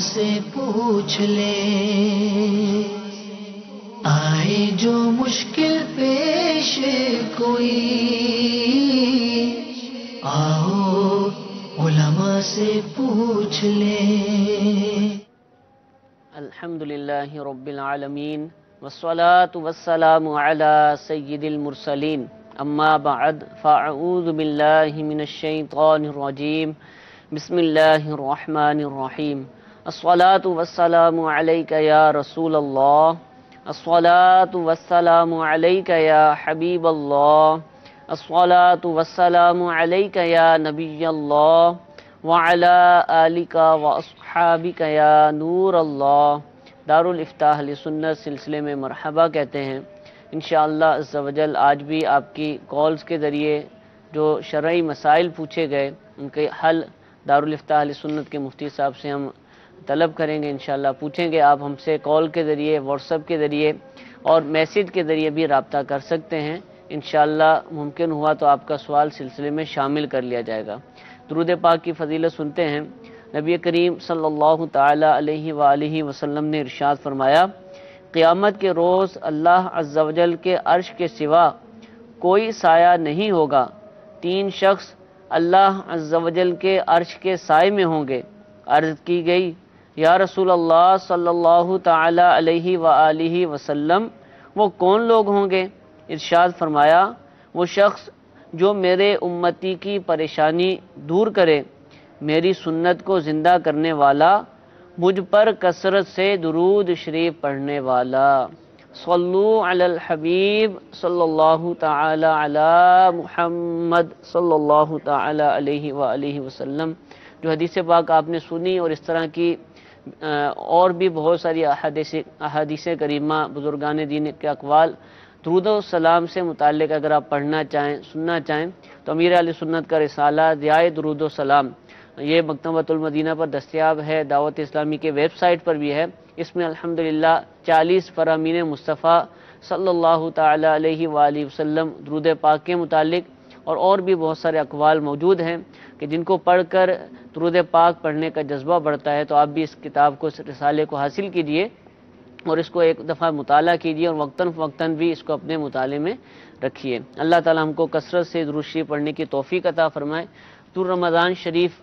سے پوچھ لے، آئے جو مشکل پیش کوئی، آؤ علماء سے پوچھ لے۔ الحمدللہ رب العالمین والصلاة والسلام علی سید المرسلین، اما بعد فاعوذ باللہ من الشیطان الرجیم، بسم اللہ الرحمن الرحیم۔ الصلاة والسلام علیک یا رسول اللہ، الصلاة والسلام علیک یا حبیب اللہ، الصلاة والسلام علیک یا نبی اللہ، وعلی آلک واصحابک یا نور اللہ۔ دارالافتاح علیہ سنت سلسلے میں مرحبا کہتے ہیں۔ انشاءاللہ عز و جل آج بھی آپ کی کالز کے ذریعے جو شرعی مسائل پوچھے گئے ان کے حل دارالافتاح علیہ سنت کے مفتی صاحب سے ہم طلب کریں گے، انشاءاللہ پوچھیں گے۔ آپ ہم سے کال کے ذریعے، واٹس ایپ کے ذریعے اور میسیج کے ذریعے بھی رابطہ کر سکتے ہیں۔ انشاءاللہ ممکن ہوا تو آپ کا سوال سلسلے میں شامل کر لیا جائے گا۔ درود پاک کی فضیلت سنتے ہیں۔ نبی کریم صلی اللہ تعالی علیہ وآلہ وسلم نے ارشاد فرمایا، قیامت کے روز اللہ عز و جل کے عرش کے سوا کوئی سایہ نہیں ہوگا۔ تین شخص اللہ عز و جل کے عرش کے سائے میں ہوں گے۔ عرض کی گئی، یا رسول اللہ صلی اللہ تعالی علیہ وآلہ وسلم، وہ کون لوگ ہوں گے؟ ارشاد فرمایا، وہ شخص جو میرے امتی کی پریشانی دور کرے، میری سنت کو زندہ کرنے والا، مجھ پر کثرت سے درود شریف پڑھنے والا۔ صلو علی الحبیب صلی اللہ تعالی علی محمد صلی اللہ تعالی علیہ وآلہ وسلم۔ جو حدیث پاک آپ نے سنی اور اس طرح کی اور بھی بہت ساری احادیث کریمہ، بزرگان دین کے اقوال، درود و سلام سے متعلق اگر آپ پڑھنا چاہیں، سننا چاہیں تو امیر اہل سنت کا رسالہ ضیاء درود و سلام یہ مکتبۃ المدینہ پر دستیاب ہے، دعوت اسلامی کے ویب سائٹ پر بھی ہے۔ اس میں الحمدللہ 40 فرامین مصطفیٰ صلی اللہ تعالی علیہ وآلہ وسلم درود پاک کے متعلق اور بھی بہت سارے اقوال موجود ہیں کہ جن کو پڑھ کر درود پاک پڑھنے کا جذبہ بڑھتا ہے۔ تو آپ بھی اس کتاب کو، اس رسالے کو حاصل کیجئے اور اس کو ایک دفعہ مطالعہ کیجئے اور وقتاً فوقتاً بھی اس کو اپنے مطالعے میں رکھیے۔ اللہ تعالی ہم کو کثرت سے درود شریف پڑھنے کی توفیق عطا فرمائے۔ تو رمضان شریف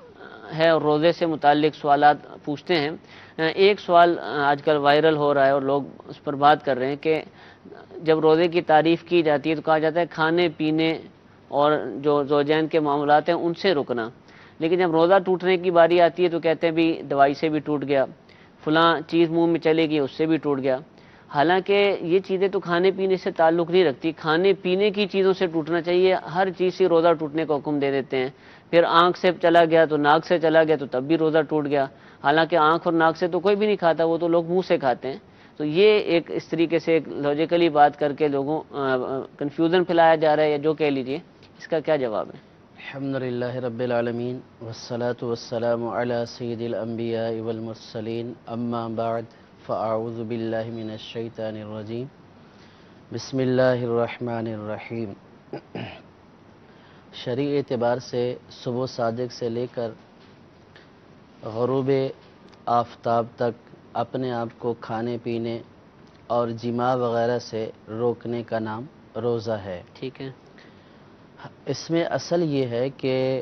ہے اور روزے سے متعلق سوالات پوچھتے ہیں۔ ایک سوال آج کل وائرل ہو رہا ہے اور لوگ اس پر بات کر رہے ہیں کہ جب روزے کی تعریف کی جاتی ہے تو کہا جاتا ہے کھانے پینے اور جو زوجین کے معاملات ہیں ان سے رکنا، لیکن جب روزہ ٹوٹنے کی باری آتی ہے تو کہتے ہیں بھی دوائی سے بھی ٹوٹ گیا، فلاں چیز منہ میں چلے گی اس سے بھی ٹوٹ گیا۔ حالانکہ یہ چیزیں تو کھانے پینے سے تعلق نہیں رکھتی، کھانے پینے کی چیزوں سے ٹوٹنا چاہیے۔ ہر چیز سے روزہ ٹوٹنے کا حکم دے دیتے ہیں۔ پھر آنکھ سے چلا گیا تو ناک سے چلا گیا تو تب بھی روزہ ٹوٹ گیا، حالانکہ آنکھ اور ناک سے تو کوئی بھی نہیں کھاتا، وہ تو لوگ منہ سے کھاتے ہیں۔ تو یہ ایک اس طریقے سے ایک لاجیکلی بات کر کے لوگوں کنفیوژن پھیلایا جا رہا ہے، یا جو کہہ لیجئے، اس کا کیا جواب ہے؟ الحمدللہ رب العالمین والصلاة والسلام علی سید الانبیاء والمرسلین، اما بعد فاعوذ باللہ من الشیطان الرجیم، بسم اللہ الرحمن الرحیم۔ شرعی اعتبار سے صبح صادق سے لے کر غروب آفتاب تک اپنے آپ کو کھانے پینے اور جماع وغیرہ سے روکنے کا نام روزہ ہے۔ ٹھیک ہے۔ اس میں اصل یہ ہے کہ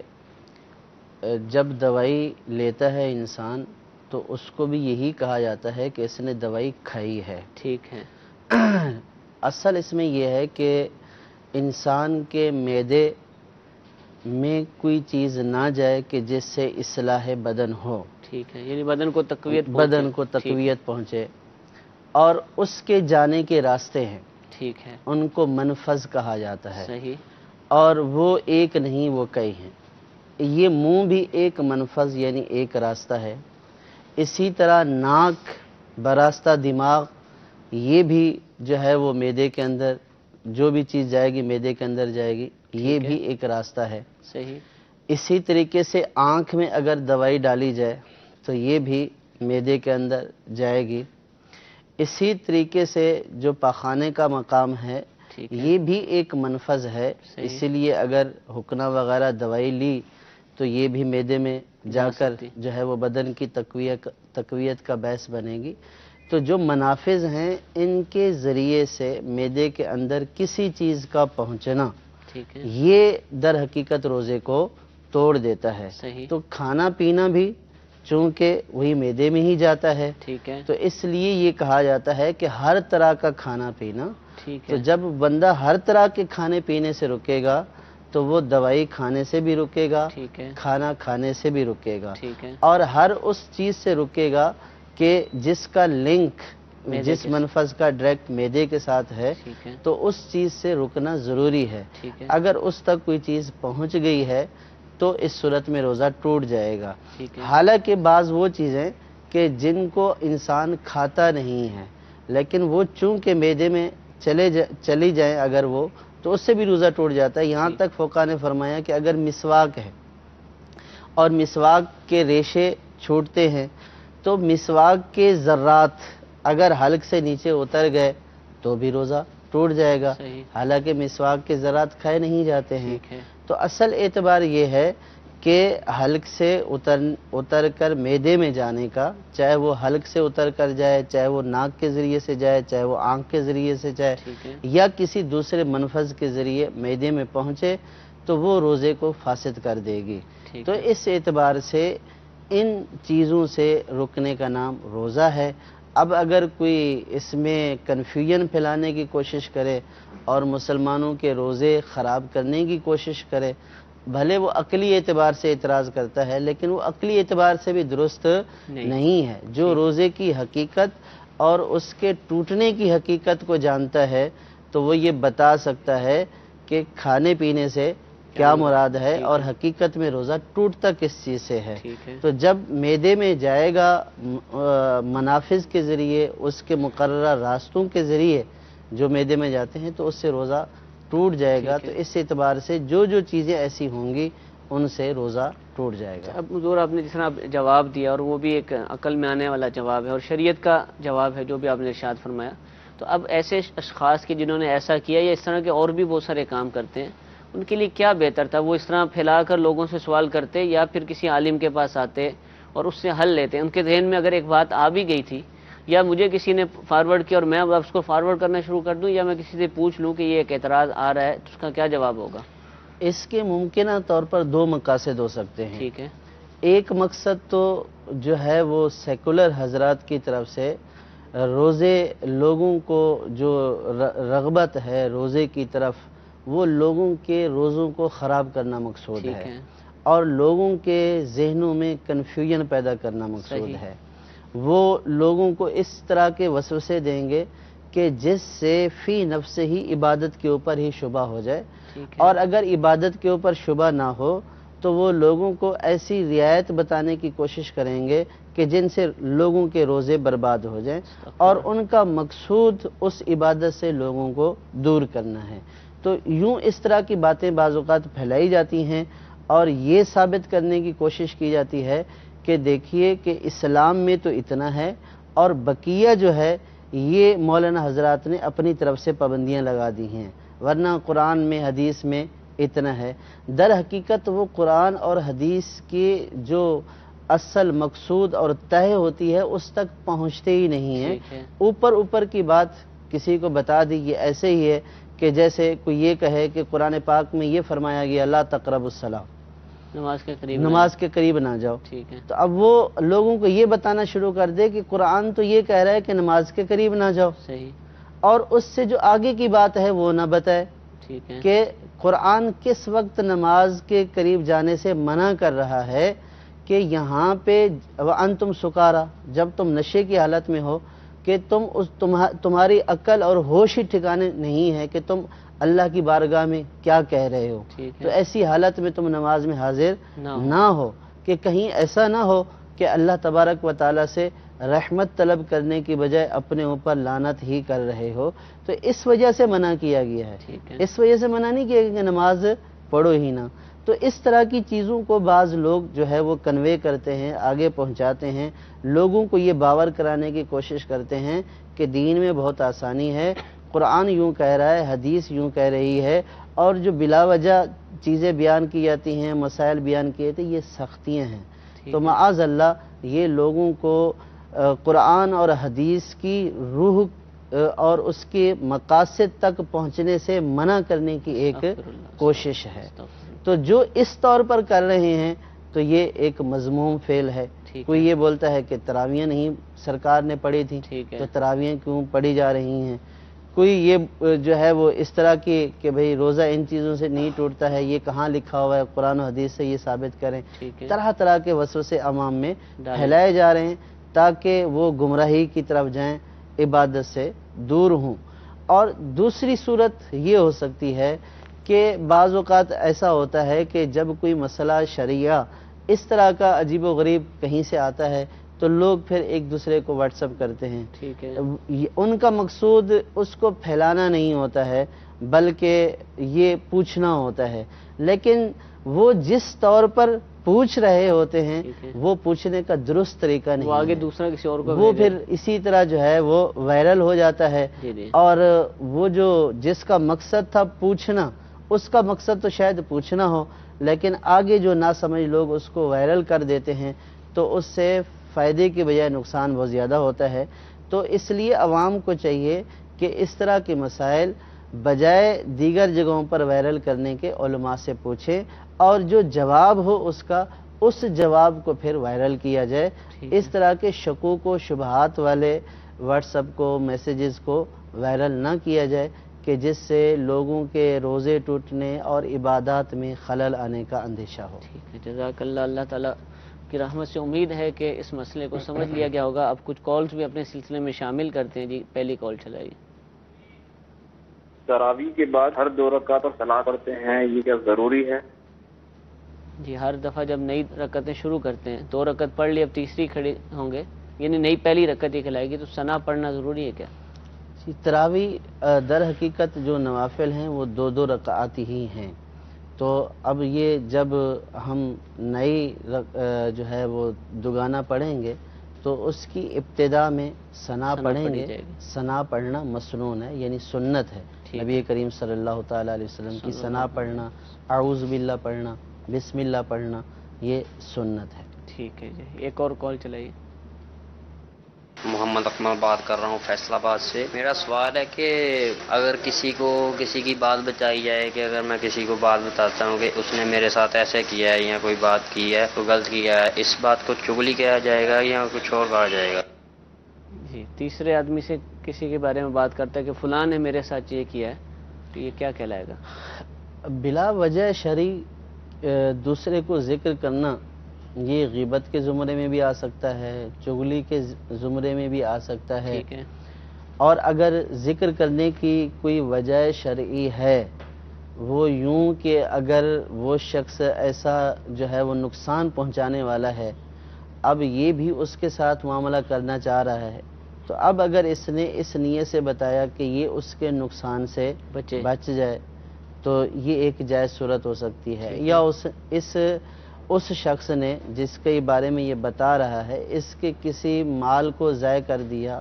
جب دوائی لیتا ہے انسان تو اس کو بھی یہی کہا جاتا ہے کہ اس نے دوائی کھائی ہے۔ ٹھیک ہے۔ اصل اس میں یہ ہے کہ انسان کے معدے میں کوئی چیز نہ جائے کہ جس سے اصلاح بدن ہو۔ ٹھیک ہے، یعنی بدن کو تقویت پہنچے اور اس کے جانے کے راستے ہیں، ٹھیک ہے، ان کو منفذ کہا جاتا ہے۔ صحیح۔ اور وہ ایک نہیں، وہ کئی ہیں۔ یہ منہ بھی ایک منفذ یعنی ایک راستہ ہے، اسی طرح ناک براستہ دماغ، یہ بھی جو ہے وہ معدے کے اندر جو بھی چیز جائے گی معدے کے اندر جائے گی، یہ بھی ایک راستہ ہے۔ صحیح۔ اسی طریقے سے آنکھ میں اگر دوائی ڈالی جائے تو یہ بھی معدے کے اندر جائے گی۔ اسی طریقے سے جو پاخانے کا مقام ہے یہ بھی ایک منفذ ہے، اسی لیے اگر حقنہ وغیرہ دوائی لی تو یہ بھی معدے میں جا کر جو ہے وہ بدن کی تقویت کا باعث بنے گی۔ تو جو منافذ ہیں ان کے ذریعے سے معدے کے اندر کسی چیز کا پہنچنا ٹھیک ہے، یہ در حقیقت روزے کو توڑ دیتا ہے۔ صحیح، تو کھانا پینا بھی چونکہ وہی معدے میں ہی جاتا ہے، ٹھیک ہے، تو اس لیے یہ کہا جاتا ہے کہ ہر طرح کا کھانا پینا، ٹھیک تو ہے، جب بندہ ہر طرح کے کھانے پینے سے رکے گا تو وہ دوائی کھانے سے بھی رکے گا، ٹھیک ہے، کھانا کھانے سے بھی رکے گا، ٹھیک ہے، اور ہر اس چیز سے رکے گا کہ جس کا لنک معدے جس کے منفذ کا ڈائریکٹ معدے کے ساتھ ہے، ٹھیک ہے، تو اس چیز سے رکنا ضروری ہے۔ ٹھیک ہے، اگر اس تک کوئی چیز پہنچ گئی ہے تو اس صورت میں روزہ ٹوٹ جائے گا۔ ٹھیک ہے، حالانکہ بعض وہ چیزیں کہ جن کو انسان کھاتا نہیں ہے لیکن وہ چونکہ معدے میں چلی جائیں اگر وہ، تو اس سے بھی روزہ ٹوٹ جاتا ہے۔ یہاں تک فقہاء نے فرمایا کہ اگر مسواک ہے اور مسواک کے ریشے چھوٹتے ہیں تو مسواک کے ذرات اگر حلق سے نیچے اتر گئے تو بھی روزہ ٹوٹ جائے گا، صحیح، حالانکہ مسواک کے ذرات کھائے نہیں جاتے ہیں۔ ٹھیک ہے، تو اصل اعتبار یہ ہے کہ حلق سے اتر کر معدے میں جانے کا، چاہے وہ حلق سے اتر کر جائے، چاہے وہ ناک کے ذریعے سے جائے، چاہے وہ آنکھ کے ذریعے سے جائے، ٹھیک ہے، یا کسی دوسرے منفذ کے ذریعے معدے میں پہنچے تو وہ روزے کو فاسد کر دے گی۔ ٹھیک تو ہے، اس اعتبار سے ان چیزوں سے رکنے کا نام روزہ ہے۔ اب اگر کوئی اس میں کنفیوژن پھیلانے کی کوشش کرے اور مسلمانوں کے روزے خراب کرنے کی کوشش کرے، بھلے وہ عقلی اعتبار سے اعتراض کرتا ہے لیکن وہ عقلی اعتبار سے بھی درست نہیں ہے۔ جو روزے کی حقیقت اور اس کے ٹوٹنے کی حقیقت کو جانتا ہے تو وہ یہ بتا سکتا ہے کہ کھانے پینے سے کیا مراد ہے اور حقیقت میں روزہ ٹوٹتا کس چیز سے ہے۔ ٹھیک ہے، تو جب معدے میں جائے گا منافذ کے ذریعے، اس کے مقررہ راستوں کے ذریعے جو معدے میں جاتے ہیں تو اس سے روزہ ٹوٹ جائے گا۔ تو اس اعتبار سے جو چیزیں ایسی ہوں گی ان سے روزہ ٹوٹ جائے گا۔ اب حضور آپ نے جس طرح جواب دیا اور وہ بھی ایک عقل میں آنے والا جواب ہے اور شریعت کا جواب ہے جو بھی آپ نے ارشاد فرمایا، تو اب ایسے اشخاص کی جنہوں نے ایسا کیا یا اس طرح کے اور بھی بہت سارے کام کرتے ہیں، ان کے لیے کیا بہتر تھا؟ وہ اس طرح پھیلا کر لوگوں سے سوال کرتے یا پھر کسی عالم کے پاس آتے اور اس سے حل لیتے؟ ان کے ذہن میں اگر ایک بات آ بھی گئی تھی یا مجھے کسی نے فارورڈ کیا اور میں اب اس کو فارورڈ کرنا شروع کر دوں، یا میں کسی سے پوچھ لوں کہ یہ ایک اعتراض آ رہا ہے، تو اس کا کیا جواب ہوگا؟ اس کے ممکنہ طور پر دو مقاصد ہو سکتے ہیں۔ ٹھیک ہے، ایک مقصد تو جو ہے وہ سیکولر حضرات کی طرف سے روزے لوگوں کو جو رغبت ہے روزے کی طرف، وہ لوگوں کے روزوں کو خراب کرنا مقصود ٹھیک ہے ہے، اور لوگوں کے ذہنوں میں کنفیوژن پیدا کرنا مقصود صحیح ہے۔ وہ لوگوں کو اس طرح کے وسوسے دیں گے کہ جس سے فی نفس ہی عبادت کے اوپر ہی شبہ ہو جائے، ٹھیک ہے، اور اگر عبادت کے اوپر شبہ نہ ہو تو وہ لوگوں کو ایسی رعایت بتانے کی کوشش کریں گے کہ جن سے لوگوں کے روزے برباد ہو جائیں، اور ان کا مقصود اس عبادت سے لوگوں کو دور کرنا ہے۔ تو یوں اس طرح کی باتیں بعض اوقات پھیلائی جاتی ہیں اور یہ ثابت کرنے کی کوشش کی جاتی ہے کہ دیکھیے کہ اسلام میں تو اتنا ہے اور بقیہ جو ہے یہ مولانا حضرات نے اپنی طرف سے پابندیاں لگا دی ہیں، ورنہ قرآن میں حدیث میں اتنا ہے۔ در حقیقت وہ قرآن اور حدیث کی جو اصل مقصود اور طے ہوتی ہے اس تک پہنچتے ہی نہیں ہیں۔ ٹھیک ہے، اوپر کی بات کسی کو بتا دی، یہ ایسے ہی ہے کہ جیسے کوئی یہ کہے کہ قرآن پاک میں یہ فرمایا گیا لا تقربوا الصلاۃ، نماز کے قریب نماز کے قریب نہ جاؤ۔ ٹھیک ہے، تو اب وہ لوگوں کو یہ بتانا شروع کر دے کہ قرآن تو یہ کہہ رہا ہے کہ نماز کے قریب نہ جاؤ، صحیح، اور اس سے جو آگے کی بات ہے وہ نہ بتائے ٹھیک ہے، کہ قرآن کس وقت نماز کے قریب جانے سے منع کر رہا ہے کہ یہاں پہ وَأَنْتُمْ سُكَارَى، جب تم نشے کی حالت میں ہو کہ تمہاری عقل اور ہوش ہی ٹھکانے نہیں ہے کہ تم اللہ کی بارگاہ میں کیا کہہ رہے ہو، ٹھیک تو ہے، ایسی حالت میں تم نماز میں حاضر نہ ہو، نہ ہو کہ کہیں ایسا نہ ہو کہ اللہ تبارک و تعالیٰ سے رحمت طلب کرنے کی بجائے اپنے اوپر لعنت ہی کر رہے ہو۔ تو اس وجہ سے منع کیا گیا ہے، ٹھیک ہے، اس وجہ سے منع نہیں کیا گیا کہ نماز پڑھو ہی نہ۔ تو اس طرح کی چیزوں کو بعض لوگ جو ہے وہ کنوے کرتے ہیں، آگے پہنچاتے ہیں، لوگوں کو یہ باور کرانے کی کوشش کرتے ہیں کہ دین میں بہت آسانی ہے، قرآن یوں کہہ رہا ہے، حدیث یوں کہہ رہی ہے، اور جو بلا وجہ چیزیں بیان کی جاتی ہیں، مسائل بیان کیے تھے، یہ سختیاں ہیں۔ تو معاذ اللہ یہ لوگوں کو قرآن اور حدیث کی روح اور اس کے مقاصد تک پہنچنے سے منع کرنے کی ایک کوشش ہے. تو جو اس طور پر کر رہے ہیں تو یہ ایک مذموم فعل ہے. کوئی یہ بولتا ہے کہ تراویح نہیں سرکار نے پڑھی تھی تو تراویح کیوں پڑھی جا رہی ہیں. کوئی یہ جو ہے وہ اس طرح کی کہ بھئی روزہ ان چیزوں سے نہیں ٹوٹتا ہے، یہ کہاں لکھا ہوا ہے، قرآن و حدیث سے یہ ثابت کریں. طرح طرح کے وسوسے عوام میں پھیلائے جا رہے ہیں تاکہ وہ گمراہی کی طرف جائیں، عبادت سے دور ہوں. اور دوسری صورت یہ ہو سکتی ہے کہ بعض اوقات ایسا ہوتا ہے کہ جب کوئی مسئلہ شرعیہ اس طرح کا عجیب و غریب کہیں سے آتا ہے تو لوگ پھر ایک دوسرے کو واٹس اپ کرتے ہیں. ان کا مقصود اس کو پھیلانا نہیں ہوتا ہے بلکہ یہ پوچھنا ہوتا ہے، لیکن وہ جس طور پر پوچھ رہے ہوتے ہیں وہ پوچھنے کا درست طریقہ نہیں، وہ آگے دوسرا کسی اور کو وہ پھر اسی طرح جو ہے وہ وائرل ہو جاتا ہے. اور وہ جو جس کا مقصد تھا پوچھنا، اس کا مقصد تو شاید پوچھنا ہو، لیکن آگے جو ناسمجھ لوگ اس کو وائرل کر دیتے ہیں تو اس سے فائدے کی بجائے نقصان بہت زیادہ ہوتا ہے. تو اس لیے عوام کو چاہیے کہ اس طرح کے مسائل بجائے دیگر جگہوں پر وائرل کرنے کے علماء سے پوچھیں اور جو جواب ہو اس جواب کو پھر وائرل کیا جائے. اس طرح کے شکوک و شبہات والے واٹس ایپ کو میسیجز کو وائرل نہ کیا جائے کہ جس سے لوگوں کے روزے ٹوٹنے اور عبادات میں خلل آنے کا اندیشہ ہو. جزاک اللہ. اللہ تعالیٰ کی رحمت سے امید ہے کہ اس مسئلے کو سمجھ لیا گیا ہوگا. اب کچھ کالز بھی اپنے سلسلے میں شامل کرتے ہیں. جی پہلی کال چلائیے. تراویح کے بعد ہر 2 رکعت صلاح کرتے ہیں، یہ کیا ضروری ہے؟ جی ہر دفعہ جب نئی رکعتیں شروع کرتے ہیں 2 رکعت پڑھ لی، اب تیسری کھڑی ہوں گے یعنی نئی پہلی رکعت ہی کھلائے گی تو ثنا پڑھنا ضروری ہے کیا؟ تراویح در حقیقت جو نوافل ہیں وہ 2 رکعات ہی ہیں. تو اب یہ جب ہم نئی جو ہے وہ دوگانہ پڑھیں گے تو اس کی ابتدا میں ثنا پڑھیں گے. ثنا پڑھنا مسنون ہے یعنی سنت ہے. نبی کریم صلی اللہ تعالیٰ علیہ وسلم کی ثنا پڑھنا، اعوذ باللہ پڑھنا، بسم اللہ پڑھنا یہ سنت ہے. ٹھیک ہے جی. ایک اور کال چلائیے. محمد اکمل بات کر رہا ہوں فیصل آباد سے. میرا سوال ہے کہ اگر کسی کی بات بتائی جائے کہ اگر میں کسی کو بات بتاتا ہوں کہ اس نے میرے ساتھ ایسے کیا ہے یا کوئی بات کی ہے تو غلط کیا ہے، اس بات کو چغلی کہا جائے گا یا کچھ اور کہا جائے گا؟ جی تیسرے آدمی سے کسی کے بارے میں بات کرتا ہے کہ فلاں نے میرے ساتھ یہ کیا ہے تو یہ کیا کہلائے گا؟ بلا وجہ شرعی دوسرے کو ذکر کرنا یہ غیبت کے زمرے میں بھی آ سکتا ہے، چغلی کے زمرے میں بھی آ سکتا ہے. اور اگر ذکر کرنے کی کوئی وجہ شرعی ہے وہ یوں کہ اگر وہ شخص ایسا جو ہے وہ نقصان پہنچانے والا ہے، اب یہ بھی اس کے ساتھ معاملہ کرنا چاہ رہا ہے تو اب اگر اس نے اس نیت سے بتایا کہ یہ اس کے نقصان سے بچ جائے تو یہ ایک جائز صورت ہو سکتی ہے. یا اس شخص نے جس کے بارے میں یہ بتا رہا ہے اس کے کسی مال کو ضائع کر دیا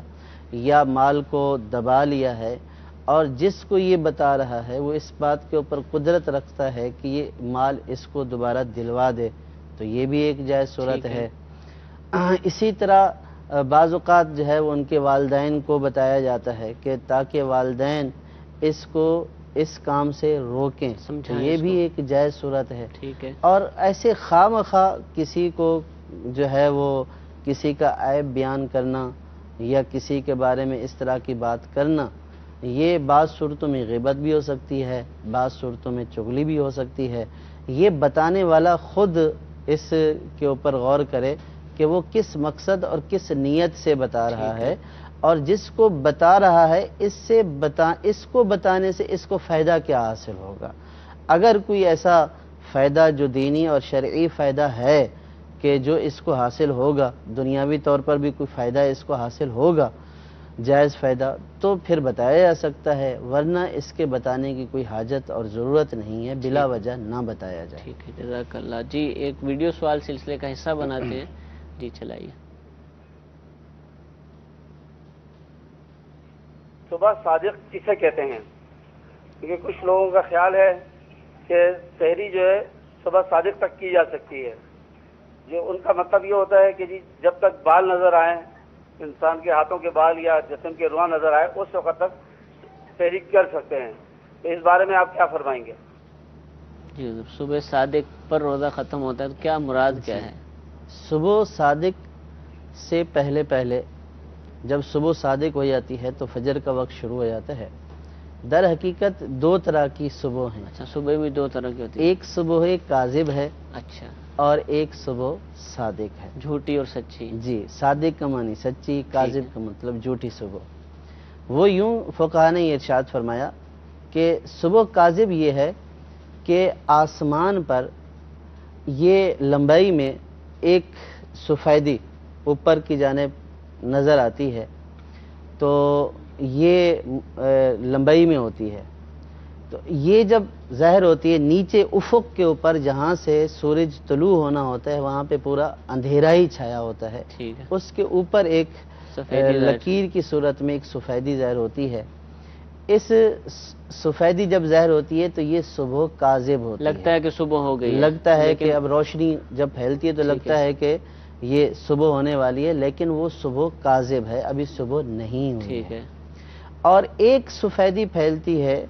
یا مال کو دبا لیا ہے اور جس کو یہ بتا رہا ہے وہ اس بات کے اوپر قدرت رکھتا ہے کہ یہ مال اس کو دوبارہ دلوا دے تو یہ بھی ایک جائز صورت ہے. اسی طرح بعض اوقات جو ہے وہ ان کے والدین کو بتایا جاتا ہے کہ تاکہ والدین اس کو اس کام سے روکیں تو یہ بھی ایک جائز صورت ہے. اور ایسے خواہ مخواہ کسی کو جو ہے وہ کسی کا عیب بیان کرنا یا کسی کے بارے میں اس طرح کی بات کرنا یہ بعض صورتوں میں غیبت بھی ہو سکتی ہے، بعض صورتوں میں چغلی بھی ہو سکتی ہے. یہ بتانے والا خود اس کے اوپر غور کرے کہ وہ کس مقصد اور کس نیت سے بتا رہا ہے اور جس کو بتا رہا ہے اس کو بتانے سے اس کو فائدہ کیا حاصل ہوگا. اگر کوئی ایسا فائدہ جو دینی اور شرعی فائدہ ہے کہ جو اس کو حاصل ہوگا، دنیاوی طور پر بھی کوئی فائدہ اس کو حاصل ہوگا جائز فائدہ تو پھر بتایا جا سکتا ہے، ورنہ اس کے بتانے کی کوئی حاجت اور ضرورت نہیں ہے، بلا وجہ نہ بتایا جائے. ٹھیک ہے جزاک اللہ. جی ایک ویڈیو سوال سلسلے کا حصہ بناتے ہیں. جی چلائیے. صبح صادق کسے کہتے ہیں؟ کیونکہ کچھ لوگوں کا خیال ہے کہ سحری جو ہے صبح صادق تک کی جا سکتی ہے، جو ان کا مطلب یہ ہوتا ہے کہ جی جب تک بال نظر آئیں، انسان کے ہاتھوں کے بال یا جسم کے رواں نظر آئے، اس وقت تک سحری کر سکتے ہیں. تو اس بارے میں آپ کیا فرمائیں گے؟ جی حضور، صبح صادق پر روزہ ختم ہوتا ہے تو کیا مراد کیا ہے؟ صبح صادق سے پہلے پہلے جب صبح صادق ہو جاتی ہے تو فجر کا وقت شروع ہو جاتا ہے. در حقیقت دو طرح کی صبح ہیں. اچھا، صبح بھی دو طرح کی ہوتی ہے؟ ایک صبح کاذب ہے اچھا، اور ایک صبح صادق ہے. جھوٹی اور سچی. جی، صادق کا معنی سچی، کاذب کا مطلب جھوٹی صبح. وہ یوں فقہا نے یہ ارشاد فرمایا کہ صبح کاذب یہ ہے کہ آسمان پر یہ لمبائی میں ایک سفیدی اوپر کی جانب نظر آتی ہے، تو یہ لمبائی میں ہوتی ہے. تو یہ جب ظاہر ہوتی ہے نیچے افق کے اوپر جہاں سے سورج طلوع ہونا ہوتا ہے وہاں پہ پورا اندھیرا ہی چھایا ہوتا ہے. ٹھیک ہے. اس کے اوپر ایک سفیدی لکیر کی صورت میں ایک سفیدی ظاہر ہوتی ہے. اس سفیدی جب ظاہر ہوتی ہے تو یہ صبح کاذب ہوتی ہے. لگتا ہے کہ صبح ہو گئی ہے، لگتا ہے کہ اب روشنی جب پھیلتی ہے تو لگتا ہے کہ یہ صبح ہونے والی ہے، لیکن وہ صبح کاذب ہے، ابھی صبح نہیں ہوئی. ٹھیک ہے. اور ایک سفیدی پھیلتی ہے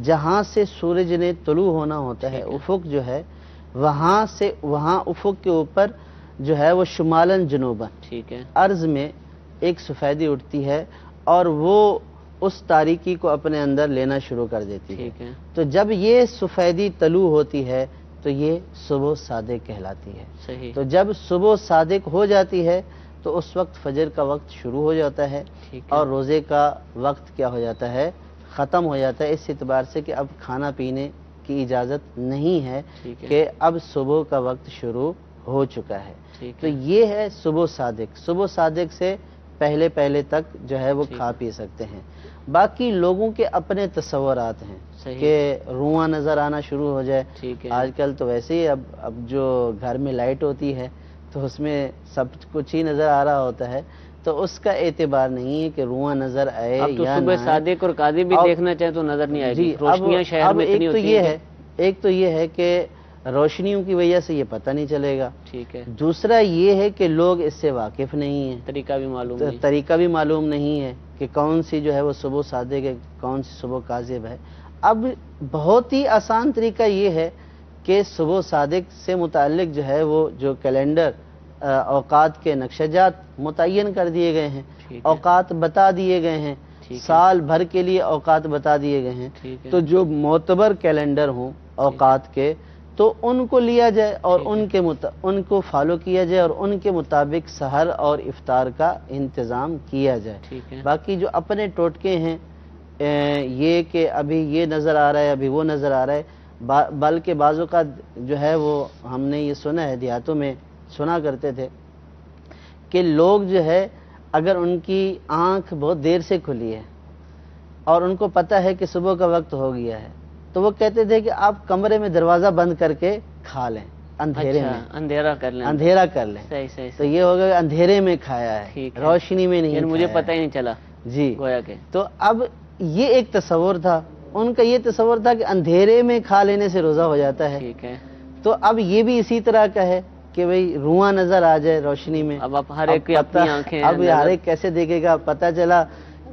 جہاں سے سورج نے طلوع ہونا ہوتا ہے، افق جو ہے وہاں سے، وہاں افق کے اوپر جو ہے وہ شمالن جنوباً ٹھیک ہے، عرض میں ایک سفیدی اٹھتی ہے اور وہ اس تاریکی کو اپنے اندر لینا شروع کر دیتی ہے. ٹھیک ہے. تو جب یہ سفیدی طلوع ہوتی ہے تو یہ صبح صادق کہلاتی ہے. صحیح. تو جب صبح صادق ہو جاتی ہے تو اس وقت فجر کا وقت شروع ہو جاتا ہے ٹھیک ہے. اور روزے کا وقت کیا ہو جاتا ہے؟ ختم ہو جاتا ہے، اس اعتبار سے کہ اب کھانا پینے کی اجازت نہیں ہے ٹھیک ہے. کہ اب صبح کا وقت شروع ہو چکا ہے. ٹھیک تو ہے. یہ ہے صبح صادق. صبح صادق سے پہلے پہلے تک جو ہے وہ ٹھیک کھا پی سکتے ہیں. باقی لوگوں کے اپنے تصورات ہیں صحیح. کہ رواں نظر آنا شروع ہو جائے. ٹھیک ہے. آج کل تو ویسے ہی اب جو گھر میں لائٹ ہوتی ہے تو اس میں سب کچھ ہی نظر آ رہا ہوتا ہے، تو اس کا اعتبار نہیں ہے کہ رواں نظر آئے اب تو یا صبح نہ آئے. صادق اور کاذب بھی اب- دیکھنا چاہے تو نظر نہیں آئے گی. جی، روشنیاں شہر میں اتنی ہوتی ہیں. ایک تو یہ ہے کہ روشنیوں کی وجہ سے یہ پتہ نہیں چلے گا. ٹھیک ہے. دوسرا یہ ہے کہ لوگ اس سے واقف نہیں ہیں، طریقہ بھی معلوم نہیں. طریقہ بھی معلوم نہیں ہے کہ کون سی جو ہے وہ صبح صادق ہے، کون سی صبح کاذب ہے. اب بہت ہی آسان طریقہ یہ ہے کہ صبح صادق سے متعلق جو ہے وہ جو کیلنڈر اوقات کے نقشہ متعین کر دیے گئے ہیں، ٹھیک ہے. اوقات بتا دیے گئے ہیں، ٹھیک ہے. سال بھر کے لیے اوقات بتا دیے گئے ہیں. ٹھیک ہے. تو جو معتبر کیلنڈر ہوں اوقات کے تو ان کو لیا جائے اور ان کو فالو کیا جائے اور ان کے مطابق سحر اور افطار کا انتظام کیا جائے. ٹھیک ہے. باقی جو اپنے ٹوٹکے ہیں یہ کہ ابھی یہ نظر آ رہا ہے، ابھی وہ نظر آ رہا ہے، بلکہ بعض اوقات جو ہے وہ ہم نے یہ سنا ہے، دیہاتوں میں سنا کرتے تھے کہ لوگ جو ہے اگر ان کی آنکھ بہت دیر سے کھلی ہے اور ان کو پتہ ہے کہ صبح کا وقت ہو گیا ہے تو وہ کہتے تھے کہ آپ کمرے میں دروازہ بند کر کے کھا لیں، اندھیرے اچھا، میں اندھیرا کر لیں. اندھیرا کر لیں. صحیح صحیح تو یہ ہوگا کہ اندھیرے میں کھایا ہے، ٹھیک ہے. روشنی میں نہیں یعنی مجھے کھایا پتہ ہی نہیں چلا ہے. جی، گویا کہ. تو اب یہ ایک تصور تھا ان کا، یہ تصور تھا کہ اندھیرے میں کھا لینے سے روزہ ہو جاتا ہے. ٹھیک ہے. تو اب یہ بھی اسی طرح کا ہے کہ بھئی رواں نظر آ جائے روشنی میں. اب آپ ہر ایک کی اپنی آنکھیں ہیں، اب ہر ایک کیسے دیکھے گا؟ پتہ چلا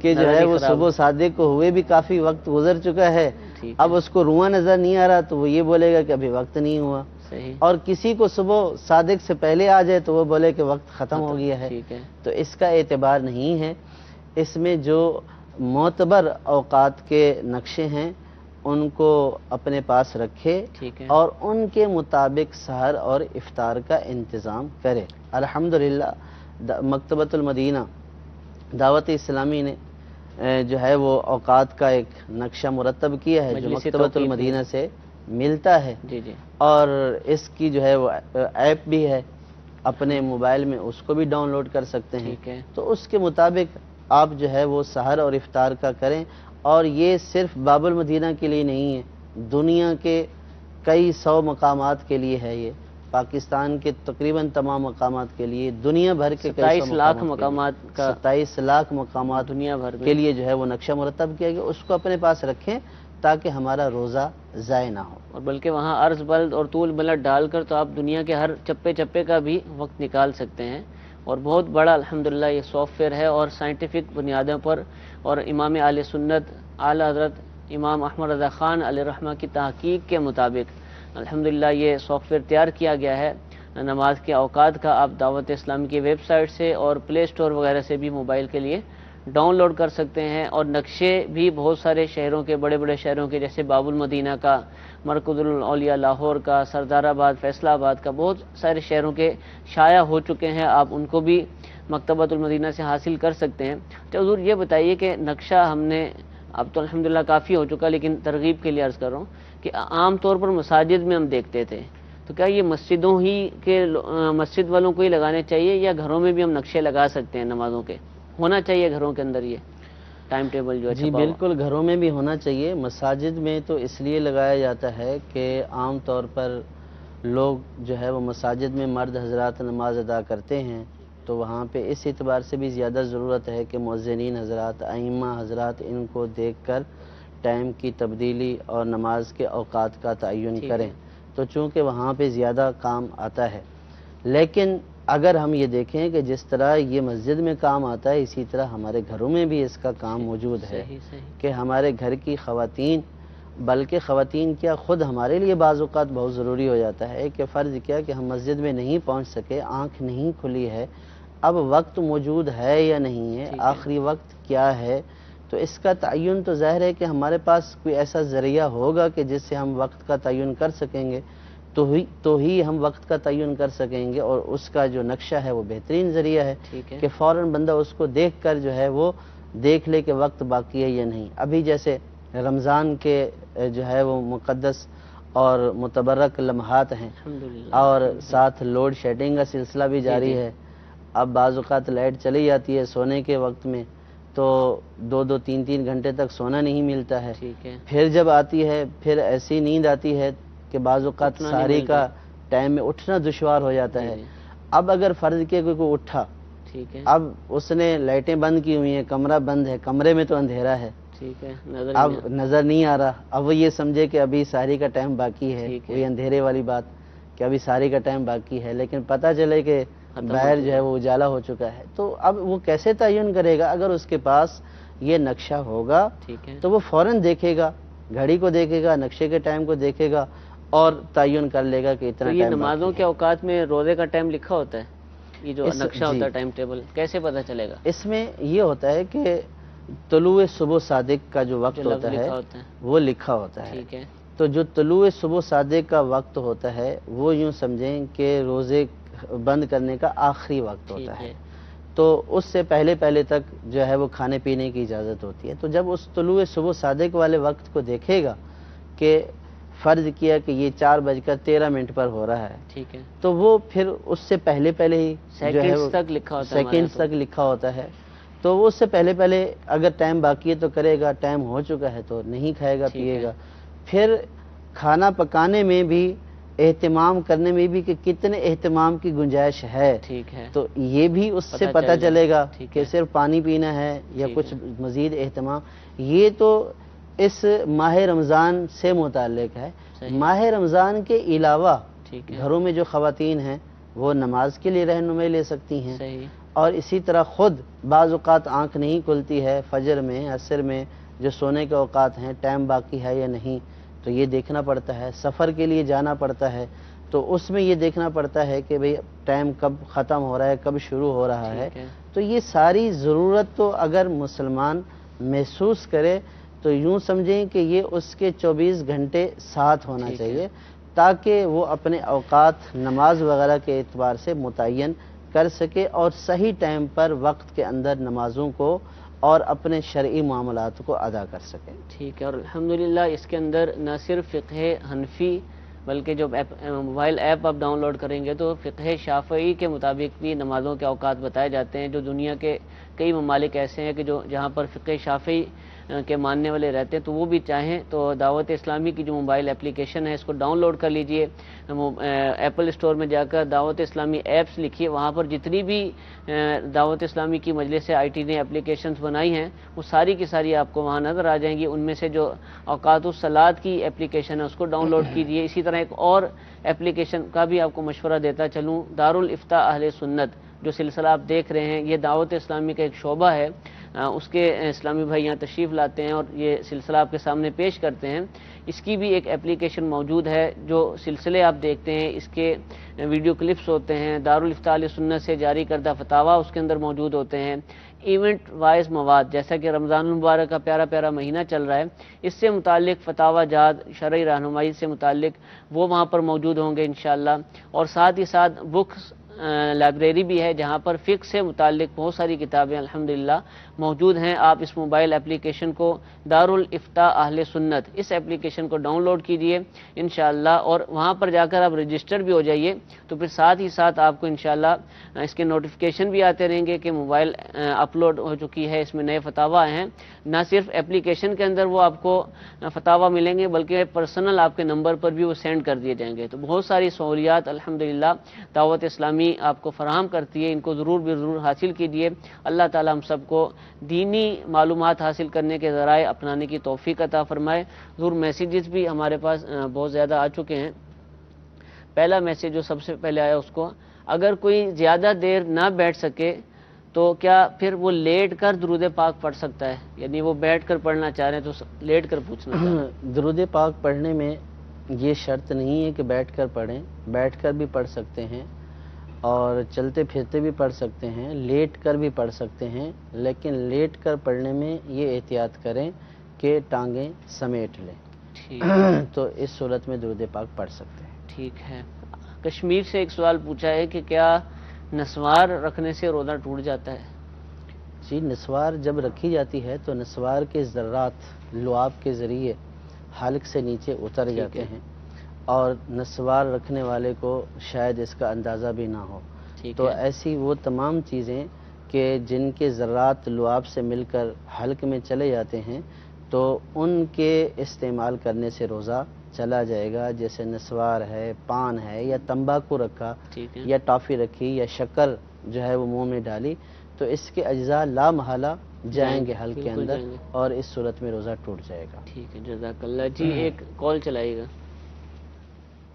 کہ جو نظر ہے ہی وہ خراب. صبح صادق کو ہوئے بھی کافی وقت گزر چکا ہے، ٹھیک اب اس کو رواں نظر نہیں آ رہا تو وہ یہ بولے گا کہ ابھی وقت نہیں ہوا. صحیح. اور کسی کو صبح صادق سے پہلے آ جائے تو وہ بولے کہ وقت ختم ہو گیا ہے. ٹھیک ہے. تو اس کا اعتبار نہیں ہے. اس میں جو معتبر اوقات کے نقشے ہیں ان کو اپنے پاس رکھے ٹھیک ہے. اور ان کے مطابق سحر اور افطار کا انتظام کرے. الحمدللہ مکتبۃ المدینہ دعوت اسلامی نے جو ہے وہ اوقات کا ایک نقشہ مرتب کیا ہے جو مجلس مکتبۃ توقیف المدینہ سے ملتا ہے. جی جی. اور اس کی جو ہے وہ ایپ بھی ہے، اپنے موبائل میں اس کو بھی ڈاؤن لوڈ کر سکتے ہیں. ٹھیک ہے. تو اس کے مطابق آپ جو ہے وہ سحر اور افطار کا کریں. اور یہ صرف باب المدینہ کے لیے نہیں ہے، دنیا کے کئی 100 مقامات کے لیے ہے، یہ پاکستان کے تقریباً تمام مقامات کے لیے، دنیا بھر کے 27 لاکھ مقامات کا 27 لاکھ مقامات دنیا بھر میں کے لیے جو ہے وہ نقشہ مرتب کیا گیا. اس کو اپنے پاس رکھیں تاکہ ہمارا روزہ ضائع نہ ہو. اور بلکہ وہاں عرض بلد اور طول بلد ڈال کر تو آپ دنیا کے ہر چپے چپے کا بھی وقت نکال سکتے ہیں. اور بہت بڑا الحمدللہ یہ سافٹ ویئر ہے اور سائنٹیفک بنیادوں پر اور امام اہل سنت اعلیٰ حضرت امام احمد رضا خان علیہ الرحمہ کی تحقیق کے مطابق الحمدللہ یہ سافٹ ویئر تیار کیا گیا ہے نماز کے اوقات کا. آپ دعوت اسلامی کی ویب سائٹ سے اور پلے اسٹور وغیرہ سے بھی موبائل کے لیے ڈاؤن لوڈ کر سکتے ہیں. اور نقشے بھی بہت سارے شہروں کے بڑے بڑے شہروں کے جیسے باب المدینہ کا، مرکز الاولیاء لاہور کا، سردار آباد فیصلہ آباد کا، بہت سارے شہروں کے شائع ہو چکے ہیں. آپ ان کو بھی مکتبۃ المدینہ سے حاصل کر سکتے ہیں. تو حضور یہ بتائیے کہ نقشہ ہم نے اب تو الحمدللہ کافی ہو چکا، لیکن ترغیب کے لیے عرض کر رہا ہوں کہ عام طور پر مساجد میں ہم دیکھتے تھے، تو کیا یہ مسجد والوں کو ہی لگانے چاہیے یا گھروں میں بھی ہم نقشے لگا سکتے ہیں نمازوں کے؟ ہونا چاہیے گھروں کے اندر یہ ٹائم ٹیبل جو ہے؟ جی بالکل گھروں میں بھی ہونا چاہیے. مساجد میں تو اس لیے لگایا جاتا ہے کہ عام طور پر لوگ جو ہے وہ مساجد میں مرد حضرات نماز ادا کرتے ہیں، تو وہاں پہ اس اعتبار سے بھی زیادہ ضرورت ہے کہ مؤذنین حضرات، ائمہ حضرات ان کو دیکھ کر ٹائم کی تبدیلی اور نماز کے اوقات کا تعین کریں. تو چونکہ وہاں پہ زیادہ کام آتا ہے. لیکن اگر ہم یہ دیکھیں کہ جس طرح یہ مسجد میں کام آتا ہے، اسی طرح ہمارے گھروں میں بھی اس کا کام موجود ہے کہ ہمارے گھر کی خواتین، بلکہ خواتین کیا خود ہمارے لیے بعض اوقات بہت ضروری ہو جاتا ہے کہ فرض کیا کہ ہم مسجد میں نہیں پہنچ سکے، آنکھ نہیں کھلی ہے، اب وقت موجود ہے یا نہیں ہے، آخری وقت کیا ہے. تو اس کا تعین تو ظاہر ہے کہ ہمارے پاس کوئی ایسا ذریعہ ہوگا کہ جس سے ہم وقت کا تعین کر سکیں گے، تو ہی ہم وقت کا تعین کر سکیں گے. اور اس کا جو نقشہ ہے وہ بہترین ذریعہ ہے کہ فوراً بندہ اس کو دیکھ کر جو ہے وہ دیکھ لے کہ وقت باقی ہے یا نہیں. ابھی جیسے رمضان کے جو ہے وہ مقدس اور متبرک لمحات ہیں، اور ساتھ لوڈ شیڈنگ کا سلسلہ بھی جاری ہے. اب بعض اوقات لائٹ چلی جاتی ہے سونے کے وقت میں، تو 2-2 3-3 گھنٹے تک سونا نہیں ملتا ہے. پھر جب آتی ہے پھر ایسی نیند آتی ہے کہ بعض اوقات سحری کا ٹائم میں اٹھنا دشوار ہو جاتا ہے. اب اگر فرض کیا کوئی اٹھا، اب اس نے لائٹیں بند کی ہوئی ہیں، کمرہ بند ہے، کمرے میں تو اندھیرا ہے، اب نظر نہیں آ رہا، اب وہ یہ سمجھے کہ ابھی سحری کا ٹائم باقی ہے. کوئی اندھیرے والی بات کہ ابھی سحری کا ٹائم باقی ہے، لیکن پتہ چلے کہ باہر جو ہے وہ اجالا ہو چکا ہے. تو اب وہ کیسے تعین کرے گا؟ اگر اس کے پاس یہ نقشہ ہوگا تو وہ فوراً دیکھے گا، گھڑی کو دیکھے گا، نقشے کے ٹائم کو دیکھے گا اور تعین کر لے گا کہ اتنا ٹائم. یہ نمازوں کے اوقات میں روزے کا ٹائم لکھا ہوتا ہے، یہ جو نقشہ ہوتا ہے ٹائم ٹیبل، کیسے پتہ چلے گا؟ اس میں یہ ہوتا ہے کہ طلوع صبح صادق کا جو وقت ہوتا ہے وہ لکھا ہوتا ہے. تو جو طلوع صبح صادق کا وقت ہوتا ہے وہ یوں سمجھیں کہ روزے بند کرنے کا آخری وقت ہوتا ہے. تو اس سے پہلے تک جو ہے وہ کھانے پینے کی اجازت ہوتی ہے. تو جب اس طلوع صبح صادق والے وقت کو دیکھے گا کہ فرض کیا کہ یہ 4:13 پر ہو رہا ہے، تو وہ پھر اس سے پہلے ہی سیکنڈز تک لکھا ہوتا ہے. تو وہ اس سے پہلے اگر ٹائم باقی ہے تو کرے گا، ٹائم ہو چکا ہے تو نہیں کھائے گا پیے گا. پھر کھانا پکانے میں بھی، اہتمام کرنے میں بھی کہ کتنے اہتمام کی گنجائش ہے، تو یہ بھی اس سے پتہ چلے گا کہ صرف پانی پینا ہے یا کچھ مزید اہتمام. یہ تو اس ماہ رمضان سے متعلق ہے. ماہ رمضان کے علاوہ گھروں میں جو خواتین ہیں وہ نماز کے لیے رہنمائی لے سکتی ہیں. اور اسی طرح خود بعض اوقات آنکھ نہیں کھلتی ہے، فجر میں، عصر میں جو سونے کے اوقات ہیں، ٹائم باقی ہے یا نہیں، تو یہ دیکھنا پڑتا ہے. سفر کے لیے جانا پڑتا ہے تو اس میں یہ دیکھنا پڑتا ہے کہ بھئی ٹائم کب ختم ہو رہا ہے، کب شروع ہو رہا ہے. تو یہ ساری ضرورت تو اگر مسلمان محسوس کرے تو یوں سمجھیں کہ یہ اس کے 24 گھنٹے ساتھ ہونا چاہیے، تاکہ وہ اپنے اوقات نماز وغیرہ کے اعتبار سے متعین کر سکے اور صحیح ٹائم پر وقت کے اندر نمازوں کو اور اپنے شرعی معاملات کو ادا کر سکیں. ٹھیک ہے. اور الحمدللہ اس کے اندر نہ صرف فقہ حنفی بلکہ جب موبائل ایپ آپ ڈاؤن لوڈ کریں گے تو فقہ شافعی کے مطابق بھی نمازوں کے اوقات بتائے جاتے ہیں. جو دنیا کے کئی ممالک ایسے ہیں کہ جہاں پر فقہ شافعی کے ماننے والے رہتے ہیں تو وہ بھی چاہیں تو دعوت اسلامی کی جو موبائل اپلیکیشن ہے اس کو ڈاؤن لوڈ کر لیجئے. ایپل اسٹور میں جا کر دعوت اسلامی ایپس لکھیے, وہاں پر جتنی بھی دعوت اسلامی کی مجلس آئی ٹی نے اپلیکیشنز بنائی ہیں وہ ساری کی ساری آپ کو وہاں نظر آ جائیں گی. ان میں سے جو اوقات الصلاۃ کی اپلیکیشن ہے اس کو ڈاؤن لوڈ کیجئے. اسی طرح ایک اور اپلیکیشن کا بھی آپ کو مشورہ دیتا چلوں, دارالافتاء اہل سنت جو سلسلہ آپ دیکھ رہے ہیں, یہ دعوت اسلامی کا ایک شعبہ ہے. اس کے اسلامی بھائی یہاں تشریف لاتے ہیں اور یہ سلسلہ آپ کے سامنے پیش کرتے ہیں. اس کی بھی ایک اپلیکیشن موجود ہے, جو سلسلے آپ دیکھتے ہیں اس کے ویڈیو کلپس ہوتے ہیں, دارالافتاء اہل سنت سے جاری کردہ فتاوا اس کے اندر موجود ہوتے ہیں. ایونٹ وائز مواد, جیسا کہ رمضان المبارک کا پیارا پیارا مہینہ چل رہا ہے, اس سے متعلق فتاوا جات شرعی رہنمائی سے متعلق وہ وہاں پر موجود ہوں گے انشاءاللہ. اور ساتھ ہی ساتھ بکس لائبریری بھی ہے جہاں پر فقہ سے متعلق بہت ساری کتابیں الحمدللہ موجود ہیں. آپ اس موبائل اپلیکیشن کو دارالافتاء اہل سنت اس اپلیکیشن کو ڈاؤن لوڈ کیجئے انشاءاللہ, اور وہاں پر جا کر آپ رجسٹر بھی ہو جائیے. تو پھر ساتھ ہی ساتھ آپ کو انشاءاللہ اس کے نوٹیفیکیشن بھی آتے رہیں گے کہ موبائل اپلوڈ ہو چکی ہے, اس میں نئے فتاوا آئے ہیں. نہ صرف اپلیکیشن کے اندر وہ آپ کو فتاوا ملیں گے بلکہ پرسنل آپ کے نمبر پر بھی وہ سینڈ کر دیے جائیں گے. تو بہت ساری سہولیات الحمدللہ دعوت اسلامی آپ کو فراہم کرتی ہے, ان کو ضرور بھی ضرور حاصل کیجئے. اللہ تعالی ہم سب کو دینی معلومات حاصل کرنے کے ذرائع اپنانے کی توفیق عطا فرمائے. ضرور میسیجز بھی ہمارے پاس بہت زیادہ آ چکے ہیں. پہلا میسیج جو سب سے پہلے آیا اس کو, اگر کوئی زیادہ دیر نہ بیٹھ سکے تو کیا پھر وہ لیٹ کر درود پاک پڑھ سکتا ہے؟ یعنی وہ بیٹھ کر پڑھنا چاہ رہے ہیں تو لیٹ کر پوچھنا چاہ رہے ہیں. درود پاک پڑھنے میں یہ شرط نہیں ہے کہ بیٹھ کر پڑھیں, بیٹھ کر بھی پڑھ سکتے ہیں اور چلتے پھرتے بھی پڑھ سکتے ہیں, لیٹ کر بھی پڑھ سکتے ہیں. لیکن لیٹ کر پڑھنے میں یہ احتیاط کریں کہ ٹانگیں سمیٹ لیں, تو اس صورت میں درود پاک پڑھ سکتے ہیں. ٹھیک ہے. کشمیر سے ایک سوال پوچھا ہے کہ کیا نسوار رکھنے سے روزہ ٹوٹ جاتا ہے؟ جی, نسوار جب رکھی جاتی ہے تو نسوار کے ذرات لعاب کے ذریعے حلق سے نیچے اتر جاتے ہیں, اور نسوار رکھنے والے کو شاید اس کا اندازہ بھی نہ ہو. تو ایسی وہ تمام چیزیں کہ جن کے ذرات لعاب سے مل کر حلق میں چلے جاتے ہیں تو ان کے استعمال کرنے سے روزہ چلا جائے گا. جیسے نسوار ہے, پان ہے, یا تمباکو رکھا, یا ٹافی رکھی, یا شکر جو ہے وہ منہ میں ڈالی, تو اس کے اجزاء لا محالہ جائیں گے حلق کے اندر, اور اس صورت میں روزہ ٹوٹ جائے گا. ٹھیک ہے, جزاک اللہ. جی ایک کال چلائے گا.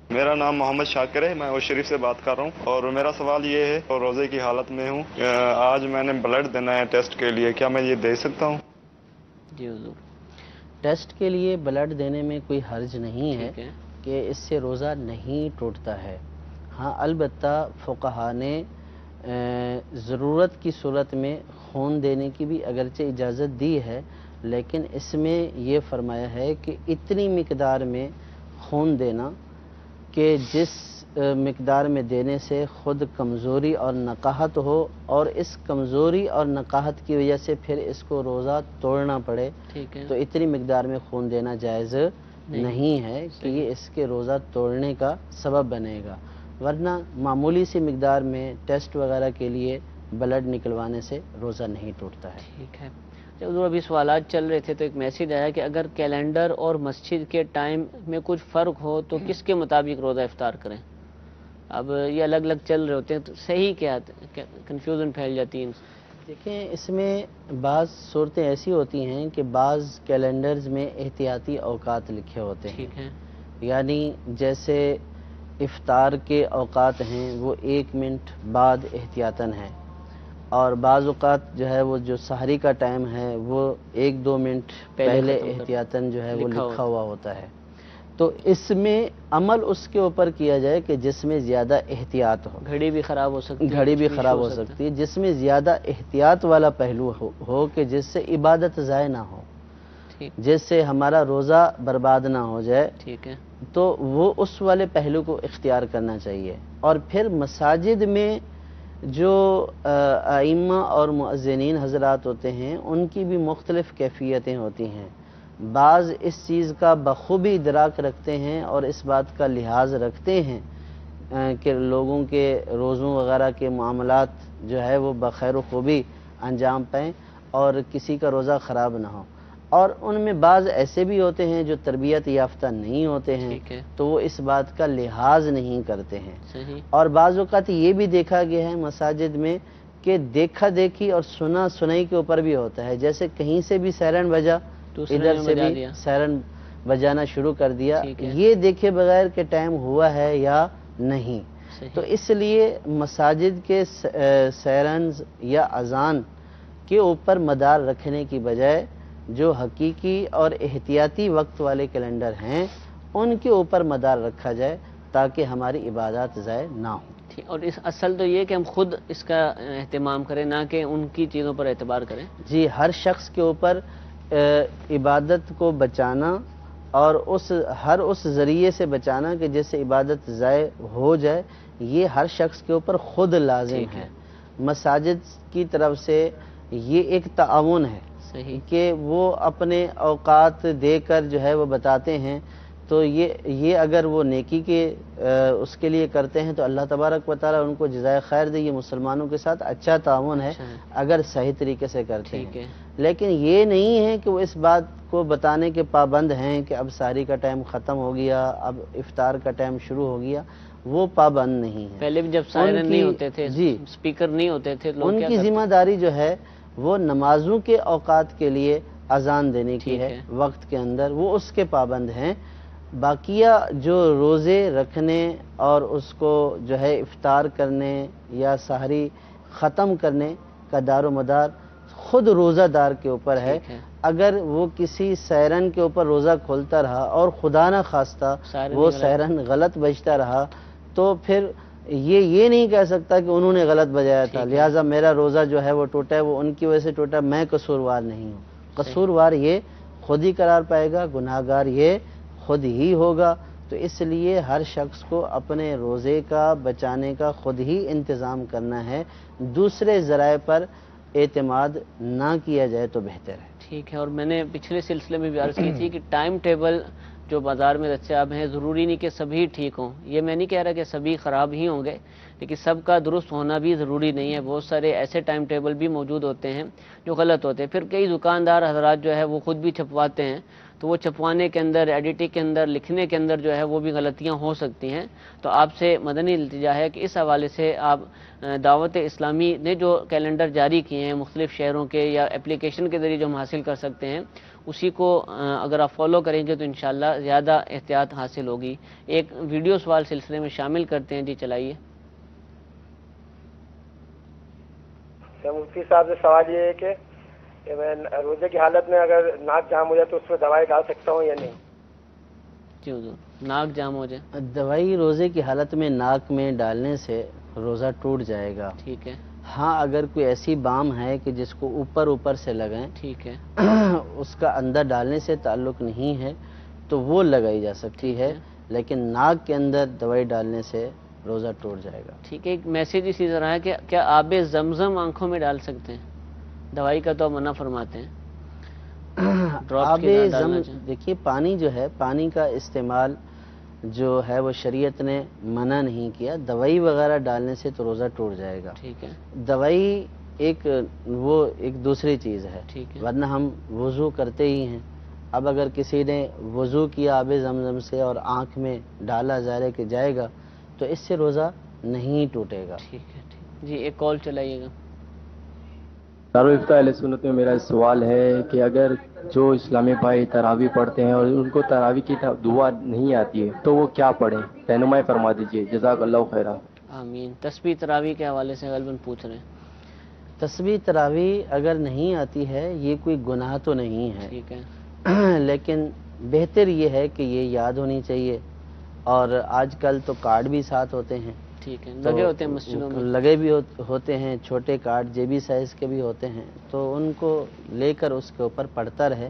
میرا نام محمد شاکر ہے, میں اور شریف سے بات کر رہا ہوں, اور میرا سوال یہ ہے, اور روزے کی حالت میں ہوں, آج میں نے بلڈ دینا ہے ٹیسٹ کے لیے, کیا میں یہ دے سکتا ہوں؟ جی حضور. ٹیسٹ کے لیے بلڈ دینے میں کوئی حرج نہیں ہے کہ اس سے روزہ نہیں ٹوٹتا ہے. ہاں, البتہ فقہا نے ضرورت کی صورت میں خون دینے کی بھی اگرچہ اجازت دی ہے, لیکن اس میں یہ فرمایا ہے کہ اتنی مقدار میں خون دینا کہ جس مقدار میں دینے سے خود کمزوری اور نقاہت ہو, اور اس کمزوری اور نقاہت کی وجہ سے پھر اس کو روزہ توڑنا پڑے, تو اتنی مقدار میں خون دینا جائز نہیں ہے کہ یہ اس کے روزہ توڑنے کا سبب بنے گا. ورنہ معمولی سی مقدار میں ٹیسٹ وغیرہ کے لیے بلڈ نکلوانے سے روزہ نہیں ٹوٹتا ہے. ٹھیک ہے. حضور ابھی سوالات چل رہے تھے تو ایک میسیج آیا کہ اگر کیلنڈر اور مسجد کے ٹائم میں کچھ فرق ہو تو کس کے مطابق روزہ افطار کریں؟ اب یہ الگ الگ چل رہے ہوتے ہیں تو صحیح کیا, کنفیوژن پھیل جاتی ہے. دیکھیں, اس میں بعض صورتیں ایسی ہوتی ہیں کہ بعض کیلنڈرز میں احتیاطی اوقات لکھے ہوتے ہیں. ٹھیک ہے. یعنی جیسے افطار کے اوقات ہیں وہ 1 منٹ بعد احتیاطاً ہے, اور بعض اوقات جو ہے وہ جو سحری کا ٹائم ہے وہ 1-2 منٹ پہلے احتیاطاً جو ہے وہ لکھا ہوا ہوتا ہے. تو اس میں عمل اس کے اوپر کیا جائے کہ جس میں زیادہ احتیاط ہو. گھڑی بھی خراب ہو سکتی ہے, گھڑی بھی خراب ہو سکتی ہے, جس میں زیادہ احتیاط والا پہلو ہو کہ جس سے عبادت ضائع نہ ہو, جس سے ہمارا روزہ برباد نہ ہو جائے. ٹھیک ہے. تو وہ اس والے پہلو کو اختیار کرنا چاہیے. اور پھر مساجد میں جو ائمہ اور مؤذنین حضرات ہوتے ہیں ان کی بھی مختلف کیفیتیں ہوتی ہیں. بعض اس چیز کا بخوبی ادراک رکھتے ہیں اور اس بات کا لحاظ رکھتے ہیں کہ لوگوں کے روزوں وغیرہ کے معاملات جو ہے وہ بخیر و خوبی انجام پائیں اور کسی کا روزہ خراب نہ ہو. اور ان میں بعض ایسے بھی ہوتے ہیں جو تربیت یافتہ نہیں ہوتے ہیں، ٹھیک ہے، تو وہ اس بات کا لحاظ نہیں کرتے ہیں۔ صحیح، اور بعض اوقات یہ بھی دیکھا گیا ہے مساجد میں کہ دیکھا دیکھی اور سنا سنائی کے اوپر بھی ہوتا ہے، جیسے کہیں سے بھی سیرن بجا دوسرے ادھر نے سے بجا بھی دیا، سیرن بجانا شروع کر دیا، ٹھیک ہے، یہ دیکھے بغیر کہ ٹائم ہوا ہے یا نہیں۔ صحیح، تو اس لیے مساجد کے سیرنز یا اذان کے اوپر مدار رکھنے کی بجائے جو حقیقی اور احتیاطی وقت والے کیلنڈر ہیں ان کے اوپر مدار رکھا جائے تاکہ ہماری عبادات ضائع نہ ہوں۔ اور اس اصل تو یہ کہ ہم خود اس کا اہتمام کریں، نہ کہ ان کی چیزوں پر اعتبار کریں۔ جی، ہر شخص کے اوپر عبادت کو بچانا اور ہر اس ذریعے سے بچانا کہ جس سے عبادت ضائع ہو جائے، یہ ہر شخص کے اوپر خود لازم ٹھیک ہے۔ ہے۔ مساجد کی طرف سے یہ ایک تعاون ہے صحیح، کہ وہ اپنے اوقات دے کر جو ہے وہ بتاتے ہیں، تو یہ اگر وہ نیکی کے اس کے لیے کرتے ہیں تو اللہ تبارک و تعالیٰ ان کو جزائے خیر دے، یہ مسلمانوں کے ساتھ اچھا تعاون ہے اچھا ہے، اگر صحیح طریقے سے کرتے ٹھیک ہیں۔ ہے، لیکن یہ نہیں ہے کہ وہ اس بات کو بتانے کے پابند ہیں کہ اب سحری کا ٹائم ختم ہو گیا، اب افطار کا ٹائم شروع ہو گیا، وہ پابند نہیں ہے۔ پہلے بھی جب سائرن نہیں ہوتے تھے، جی، اسپیکر نہیں ہوتے تھے، لوگ ان کیا کی کرتے؟ ذمہ داری جو ہے وہ نمازوں کے اوقات کے لیے اذان دینے کی ٹھیک ہے ہے، وقت کے اندر، وہ اس کے پابند ہیں۔ باقیہ جو روزے رکھنے اور اس کو جو ہے افطار کرنے یا سحری ختم کرنے کا دار و مدار خود روزہ دار کے اوپر ہے۔ ٹھیک ہے، اگر وہ کسی سیرن کے اوپر روزہ کھولتا رہا اور خدا نہ خواستہ سائرن وہ ہی غلط- سیرن غلط بجتا رہا تو پھر یہ نہیں کہہ سکتا کہ انہوں نے غلط بجایا تھا، ٹھیک ہے، لہٰذا میرا روزہ جو ہے وہ ٹوٹا ہے، وہ ان کی وجہ سے ٹوٹا، میں قصوروار نہیں ہوں۔ قصوروار یہ خود ہی قرار پائے گا، گناہ گار یہ خود ہی ہوگا۔ تو اس لیے ہر شخص کو اپنے روزے کا بچانے کا خود ہی انتظام کرنا ہے، دوسرے ذرائع پر اعتماد نہ کیا جائے تو بہتر ہے۔ ٹھیک ہے۔ اور میں نے پچھلے سلسلے میں بھی عرض کی تھی کہ ٹائم ٹیبل جو بازار میں دستیاب ہیں ضروری نہیں کہ سبھی ٹھیک ہوں، یہ میں نہیں کہہ رہا کہ سبھی خراب ہی ہوں گے، لیکن سب کا درست ہونا بھی ضروری نہیں ہے۔ بہت سارے ایسے ٹائم ٹیبل بھی موجود ہوتے ہیں جو غلط ہوتے ہیں، پھر کئی دکاندار حضرات جو ہے وہ خود بھی چھپواتے ہیں، تو وہ چھپوانے کے اندر، ایڈیٹنگ کے اندر، لکھنے کے اندر جو ہے وہ بھی غلطیاں ہو سکتی ہیں۔ تو آپ سے مدنی التجا ہے کہ اس حوالے سے آپ دعوت اسلامی نے جو کیلنڈر جاری کیے ہیں مختلف شہروں کے یا اپلیکیشن کے ذریعے جو ہم حاصل کر سکتے ہیں، اسی کو اگر آپ فالو کریں گے تو انشاءاللہ زیادہ احتیاط حاصل ہوگی۔ ایک ویڈیو سوال سلسلے میں شامل کرتے ہیں، جی چلائیے۔ مفتی صاحب سے سوال یہ ہے کہ میں روزے کی حالت میں اگر ناک جام ہو جائے تو اس میں دوائی ڈال سکتا ہوں یا نہیں؟ جی حضور، ناک جام ہو جائے؟ دوائی روزے کی حالت میں ناک میں ڈالنے سے روزہ ٹوٹ جائے گا۔ ٹھیک ہے، ہاں، اگر کوئی ایسی بام ہے کہ جس کو اوپر سے لگائیں، ٹھیک ہے، اس کا اندر ڈالنے سے تعلق نہیں ہے تو وہ لگائی جا سکتی ہے، لیکن ناک کے اندر دوائی ڈالنے سے روزہ ٹوٹ جائے گا۔ ٹھیک ہے۔ ایک میسیج اسی طرح ہے کہ کیا آب زمزم آنکھوں میں ڈال سکتے ہیں؟ دوائی کا تو منع فرماتے ہیں، آب زمزم، دیکھیے پانی جو ہے، پانی کا استعمال جو ہے وہ شریعت نے منع نہیں کیا، دوائی وغیرہ ڈالنے سے تو روزہ ٹوٹ جائے گا۔ ٹھیک ہے، دوائی ایک دوسری چیز ہے، ٹھیک ہے، ورنہ ہم وضو کرتے ہی ہیں۔ اب اگر کسی نے وضو کیا آب زمزم سے اور آنکھ میں ڈالا ظاہر کہ جائے گا تو اس سے روزہ نہیں ٹوٹے گا۔ ٹھیک ہے، ٹھیک۔ جی ایک کال چلائیے گا۔ دارالفتہ اہل سنت میں میرا سوال ہے کہ اگر جو اسلامی بھائی تراویح پڑھتے ہیں اور ان کو تراویح کی دعا نہیں آتی ہے تو وہ کیا پڑھیں؟ رہنمائی فرما دیجیے، جزاک اللہ خیرہ۔ آمین۔ تسبیح تراویح کے حوالے سے غالباً پوچھ رہے ہیں۔ تسبیح تراویح اگر نہیں آتی ہے یہ کوئی گناہ تو نہیں ہے، ٹھیک ہے، لیکن بہتر یہ ہے کہ یہ یاد ہونی چاہیے، اور آج کل تو کارڈ بھی ساتھ ہوتے ہیں، ٹھیک ہے، تو لگے ہوتے ہیں مسجدوں میں، لگے بھی ہوتے ہیں، چھوٹے کارڈ جیبی سائز کے بھی ہوتے ہیں، تو ان کو لے کر اس کے اوپر پڑھتا رہے،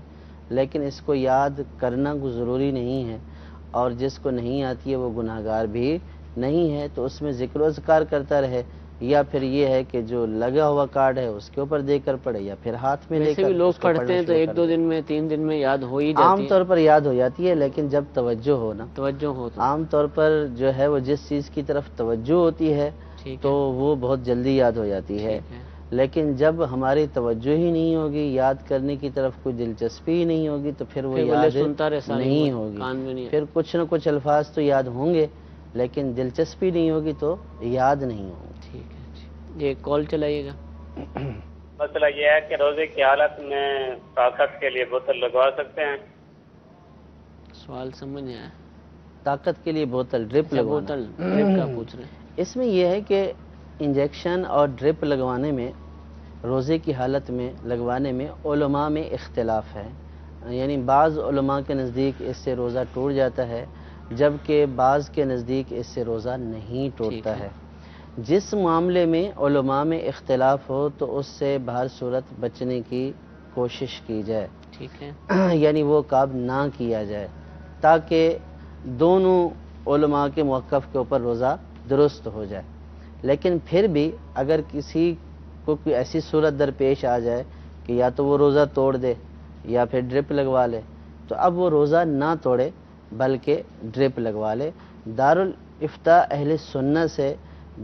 لیکن اس کو یاد کرنا کوئی ضروری نہیں ہے، اور جس کو نہیں آتی ہے وہ گناہ گار بھی نہیں ہے، تو اس میں ذکر و اذکار کرتا رہے، یا پھر یہ ہے کہ جو لگا ہوا کارڈ ہے اس کے اوپر دے کر پڑھے، یا پھر ہاتھ میں لے ویسے کر بھی لوگ اس کو پڑھتے پڑھنا ہیں تو شروع ایک کر دو دیں۔ دن میں 3 دن میں یاد ہو ہی جاتی عام ہے، طور پر یاد ہو جاتی ہے، لیکن جب توجہ ہو نا، توجہ ہو تو عام طور پر جو ہے وہ جس چیز کی طرف توجہ ہوتی ہے ٹھیک تو وہ بہت جلدی یاد ہو جاتی ہے، ٹھیک ہے، لیکن جب ہماری توجہ ہی نہیں ہوگی، یاد کرنے کی طرف کوئی دلچسپی ہی نہیں ہوگی، تو پھر وہ یاد نہیں ہوگی. پھر کچھ نہ کچھ الفاظ تو یاد ہوں گے لیکن دلچسپی نہیں ہوگی تو یاد نہیں ہوں گے. ٹھیک ہے. ایک کال چلائیے گا. مسئلہ یہ ہے کہ روزے کی حالت میں طاقت کے لیے بوتل لگوا سکتے ہیں؟ سوال سمجھ نہیں آیا. طاقت کے لیے بوتل ڈرپ لگوانا. بوتل ڈرپ کا پوچھ رہے ہیں. اس میں یہ ہے کہ انجیکشن اور ڈرپ لگوانے میں، روزے کی حالت میں لگوانے میں علماء میں اختلاف ہے. یعنی بعض علماء کے نزدیک اس سے روزہ ٹوٹ جاتا ہے، جبکہ بعض کے نزدیک اس سے روزہ نہیں ٹوٹتا ہے. جس معاملے میں علماء میں اختلاف ہو تو اس سے بہر صورت بچنے کی کوشش کی جائے. ٹھیک ہے. یعنی وہ کاب نہ کیا جائے تاکہ دونوں علماء کے موقف کے اوپر روزہ درست ہو جائے. لیکن پھر بھی اگر کسی کو کوئی ایسی صورت درپیش آ جائے کہ یا تو وہ روزہ توڑ دے یا پھر ڈرپ لگوا لے، تو اب وہ روزہ نہ توڑے بلکہ ڈرپ لگوا لے. دارالافتاء اہل سنت سے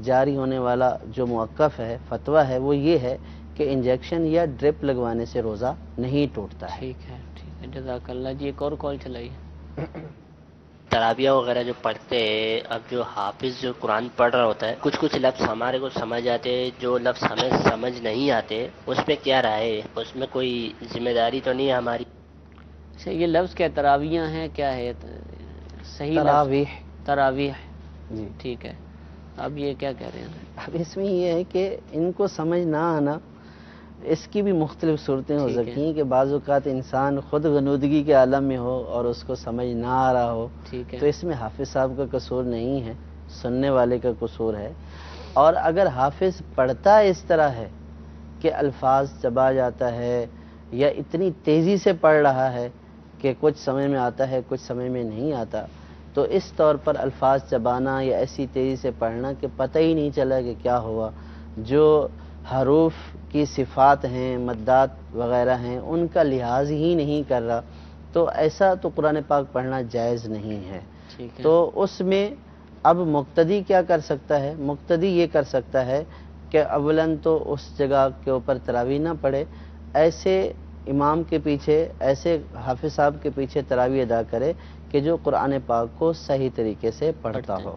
جاری ہونے والا جو موقف ہے، فتویٰ ہے، وہ یہ ہے کہ انجیکشن یا ڈرپ لگوانے سے روزہ نہیں ٹوٹتا ہے. ٹھیک ہے. جزاک اللہ جی. ایک اور کال چلائیے. تراویح وغیرہ جو پڑھتے ہیں، اب جو حافظ جو قرآن پڑھ رہا ہوتا ہے، کچھ کچھ لفظ ہمارے کو سمجھ آتے، جو لفظ ہمیں سمجھ نہیں آتے، اس پہ کیا رائے ہے؟ اس میں کوئی ذمہ داری تو نہیں ہے ہماری؟ اچھا، یہ لفظ کیا تراویح ہیں؟ کیا ہے صحیح تراویح؟ تراویح. جی ٹھیک ہے. اب یہ کیا کہہ رہے ہیں؟ اب اس میں یہ ہے کہ ان کو سمجھ نہ آنا، اس کی بھی مختلف صورتیں ہو سکتی ہیں کہ بعض اوقات انسان خود غنودگی کے عالم میں ہو اور اس کو سمجھ نہ آ رہا ہو، تو اس میں حافظ صاحب کا قصور نہیں ہے، سننے والے کا قصور ہے. اور اگر حافظ پڑھتا اس طرح ہے کہ الفاظ چبا جاتا ہے یا اتنی تیزی سے پڑھ رہا ہے کہ کچھ سمجھ میں آتا ہے کچھ سمجھ میں نہیں آتا، تو اس طور پر الفاظ چبانا یا ایسی تیزی سے پڑھنا کہ پتہ ہی نہیں چلا کہ کیا ہوا، جو حروف کی صفات ہیں، مدات وغیرہ ہیں، ان کا لحاظ ہی نہیں کر رہا، تو ایسا تو قرآن پاک پڑھنا جائز نہیں ہے. تو اس میں اب مقتدی کیا کر سکتا ہے؟ مقتدی یہ کر سکتا ہے کہ اولاً تو اس جگہ کے اوپر تراویح نہ پڑھے، ایسے امام کے پیچھے، ایسے حافظ صاحب کے پیچھے تراویح ادا کرے کہ جو قرآن پاک کو صحیح طریقے سے پڑھتا ہو.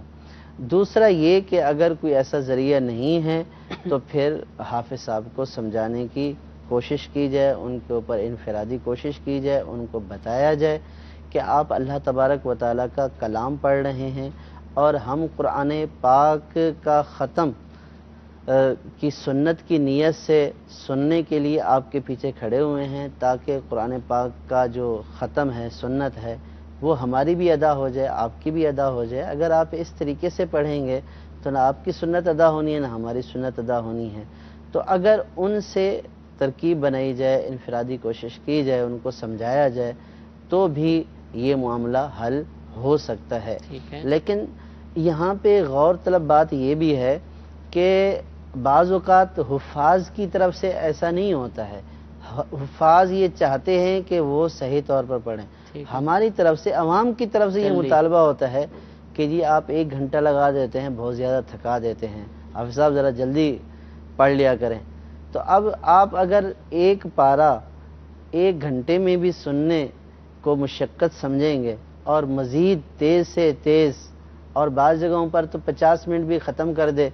دوسرا یہ کہ اگر کوئی ایسا ذریعہ نہیں ہے تو پھر حافظ صاحب کو سمجھانے کی کوشش کی جائے، ان کے اوپر انفرادی کوشش کی جائے، ان کو بتایا جائے کہ آپ اللہ تبارک و تعالیٰ کا کلام پڑھ رہے ہیں اور ہم قرآن پاک کا ختم کی سنت کی نیت سے سننے کے لیے آپ کے پیچھے کھڑے ہوئے ہیں، تاکہ قرآن پاک کا جو ختم ہے، سنت ہے، وہ ہماری بھی ادا ہو جائے، آپ کی بھی ادا ہو جائے. اگر آپ اس طریقے سے پڑھیں گے تو نہ آپ کی سنت ادا ہونی ہے نہ ہماری سنت ادا ہونی ہے. تو اگر ان سے ترکیب بنائی جائے، انفرادی کوشش کی جائے، ان کو سمجھایا جائے تو بھی یہ معاملہ حل ہو سکتا ہے. لیکن یہاں پہ غور طلب بات یہ بھی ہے کہ بعض اوقات حفاظ کی طرف سے ایسا نہیں ہوتا ہے. حفاظ یہ چاہتے ہیں کہ وہ صحیح طور پر پڑھیں. ہماری طرف سے، عوام کی طرف سے یہ مطالبہ ہوتا ہے کہ جی آپ 1 گھنٹہ لگا دیتے ہیں، بہت زیادہ تھکا دیتے ہیں، حافظ صاحب ذرا جلدی پڑھ لیا کریں. تو اب آپ اگر ایک پارہ 1 گھنٹے میں بھی سننے کو مشقت سمجھیں گے اور مزید تیز سے تیز، اور بعض جگہوں پر تو 50 منٹ بھی ختم کر دے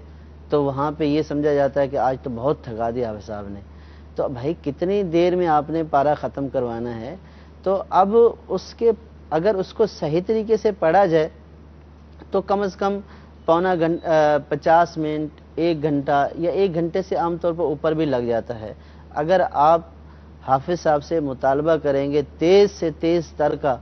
تو وہاں پہ یہ سمجھا جاتا ہے کہ آج تو بہت تھکا دیا حافظ صاحب نے. تو بھائی کتنی دیر میں آپ نے پارہ ختم کروانا ہے؟ تو اب اگر اس کو صحیح طریقے سے پڑھا جائے تو کم از کم 50 منٹ، 1 گھنٹہ یا 1 گھنٹے سے عام طور پر اوپر بھی لگ جاتا ہے. اگر آپ حافظ صاحب سے مطالبہ کریں گے تیز سے تیز تر کا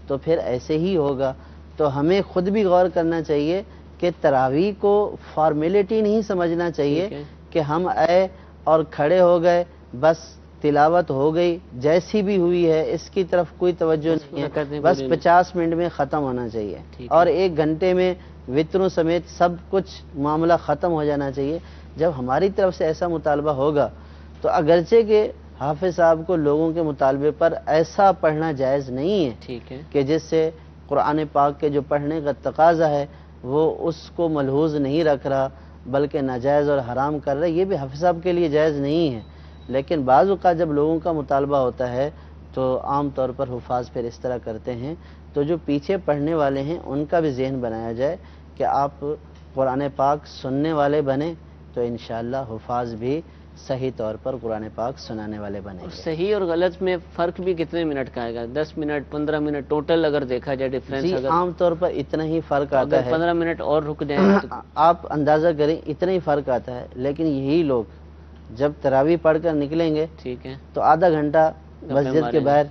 تو پھر ایسے ہی ہوگا. تو ہمیں خود بھی غور کرنا چاہیے کہ تراویح کو فارمیلٹی نہیں سمجھنا چاہیے کہ ہم آئے اور کھڑے ہو گئے، بس تلاوت ہو گئی جیسی بھی ہوئی ہے، اس کی طرف کوئی توجہ نہیں ہے، بس 50 منٹ میں ختم ہونا چاہیے اور 1 گھنٹے میں وطروں سمیت سب کچھ معاملہ ختم ہو جانا چاہیے. جب ہماری طرف سے ایسا مطالبہ ہوگا تو اگرچہ کہ حافظ صاحب کو لوگوں کے مطالبے پر ایسا پڑھنا جائز نہیں ہے کہ جس سے قرآن پاک کے جو پڑھنے کا تقاضا ہے وہ اس کو ملحوظ نہیں رکھ رہا بلکہ ناجائز اور حرام کر رہے، یہ بھی حافظ صاحب کے لیے جائز نہیں ہے۔ لیکن بعض اوقات جب لوگوں کا مطالبہ ہوتا ہے تو عام طور پر حفاظ پھر اس طرح کرتے ہیں، تو جو پیچھے پڑھنے والے ہیں ان کا بھی ذہن بنایا جائے کہ آپ قرآن پاک سننے والے بنیں تو انشاءاللہ حفاظ بھی صحیح طور پر قرآن پاک سنانے والے بنیں گے۔ صحیح اور غلط میں فرق بھی کتنے منٹ کا آئے گا؟ 10 منٹ 15 منٹ ٹوٹل اگر دیکھا جائے ڈیفرنس؟ جی عام طور پر اتنا ہی فرق آتا ہے۔ اگر 15 منٹ اور رک جائیں تو آپ اندازہ کریں اتنا ہی فرق آتا ہے، لیکن یہی لوگ جب تراویح پڑھ کر نکلیں گے ٹھیک ہے تو آدھا گھنٹہ مسجد کے باہر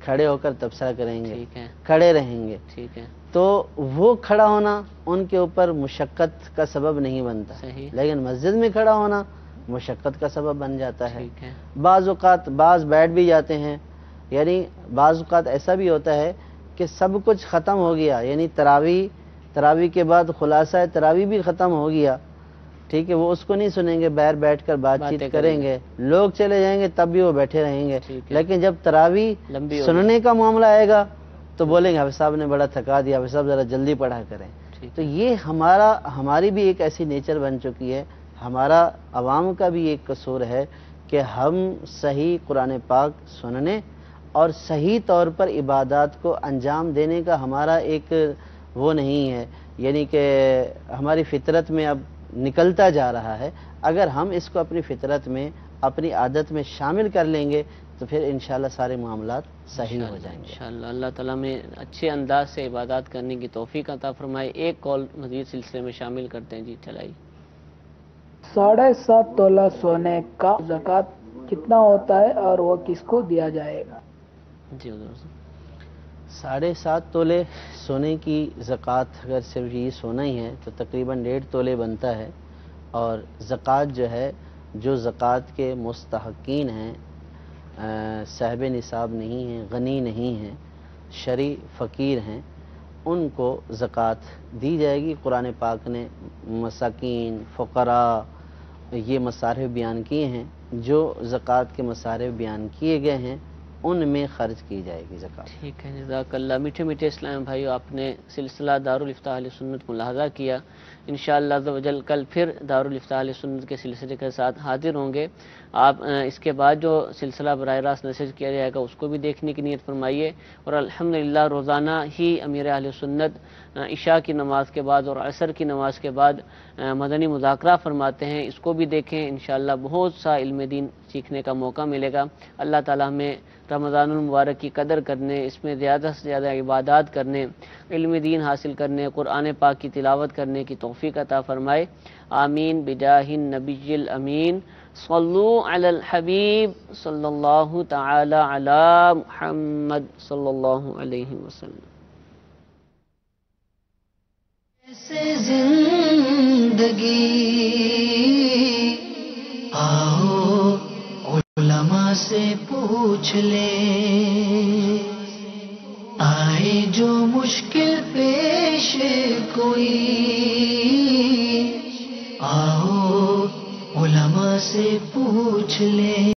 کھڑے ہو کر تبصرہ کریں گے، ٹھیک ہے کھڑے رہیں گے، ٹھیک ہے تو وہ کھڑا ہونا ان کے اوپر مشقت کا سبب نہیں بنتا، صحیح لیکن مسجد میں کھڑا ہونا مشقت کا سبب بن جاتا ہے۔ ٹھیک ہے بعض اوقات بعض بیٹھ بھی جاتے ہیں، یعنی بعض اوقات ایسا بھی ہوتا ہے کہ سب کچھ ختم ہو گیا، یعنی تراویح کے بعد خلاصہ تراویح بھی ختم ہو گیا، ٹھیک ہے، وہ اس کو نہیں سنیں گے، باہر بیٹھ کر بات چیت کریں گے، لوگ چلے جائیں گے تب بھی وہ بیٹھے رہیں گے، لیکن جب تراویح سننے کا معاملہ آئے گا تو بولیں گے حافظ صاحب نے بڑا تھکا دیا، حافظ صاحب ذرا جلدی پڑھا کریں۔ تو یہ ہماری بھی ایک ایسی نیچر بن چکی ہے، ہمارا عوام کا بھی ایک قصور ہے کہ ہم صحیح قرآن پاک سننے اور صحیح طور پر عبادات کو انجام دینے کا ہمارا ایک وہ نہیں ہے، یعنی کہ ہماری فطرت میں اب نکلتا جا رہا ہے۔ اگر ہم اس کو اپنی فطرت میں اپنی عادت میں شامل کر لیں گے تو پھر انشاءاللہ سارے معاملات صحیح ہو جائیں گے انشاءاللہ۔ اللہ تعالیٰ میں اچھے انداز سے عبادات کرنے کی توفیق عطا فرمائے۔ ایک کال مزید سلسلے میں شامل کرتے ہیں، جی چلائیے۔ 7.5 تولہ سونے کا زکوٰۃ کتنا ہوتا ہے اور وہ کس کو دیا جائے گا؟ جی حضور 7.5 تولے سونے کی زکوٰۃ اگر صرف یہ سونا ہی ہے تو تقریباً 1.5 تولے بنتا ہے، اور زکوٰۃ جو ہے جو زکوٰۃ کے مستحقین ہیں، صاحب نصاب نہیں ہیں، غنی نہیں ہیں، شرعی فقیر ہیں، ان کو زکوٰۃ دی جائے گی۔ قرآن پاک نے مساکین، فقراء یہ مصارف بیان کیے ہیں، جو زکوٰۃ کے مصارف بیان کیے گئے ہیں ان میں خرچ کی جائے گی زکوٰۃ۔ ٹھیک ہے، جزاک اللہ۔ میٹھے میٹھے اسلام بھائیو، آپ نے سلسلہ دارالفتاح اہل سنت ملاحظہ کیا۔ انشاءاللہ عز و جل کل پھر دارالفتاح اہل سنت کے سلسلے کے ساتھ حاضر ہوں گے۔ آپ اس کے بعد جو سلسلہ براہ راست نشر کیا جائے گا اس کو بھی دیکھنے کی نیت فرمائیے، اور الحمدللہ روزانہ ہی امیر اہل سنت عشاء کی نماز کے بعد اور عصر کی نماز کے بعد مدنی مذاکرہ فرماتے ہیں، اس کو بھی دیکھیں، انشاءاللہ بہت سا علم دین سیکھنے کا موقع ملے گا۔ اللہ تعالیٰ ہمیں رمضان المبارک کی قدر کرنے، اس میں زیادہ سے زیادہ عبادات کرنے، علم دین حاصل کرنے، قرآن پاک کی تلاوت کرنے کی توفیق عطا فرمائے۔ آمین بجاہ النبی الامین۔ صلو علی الحبیب صلی اللہ تعالی علی محمد صلی اللہ علیہ وسلم۔ سے زندگی آؤ علماء سے پوچھ لیں، آئے جو مشکل پیش کوئی، آؤ علماء سے پوچھ لیں۔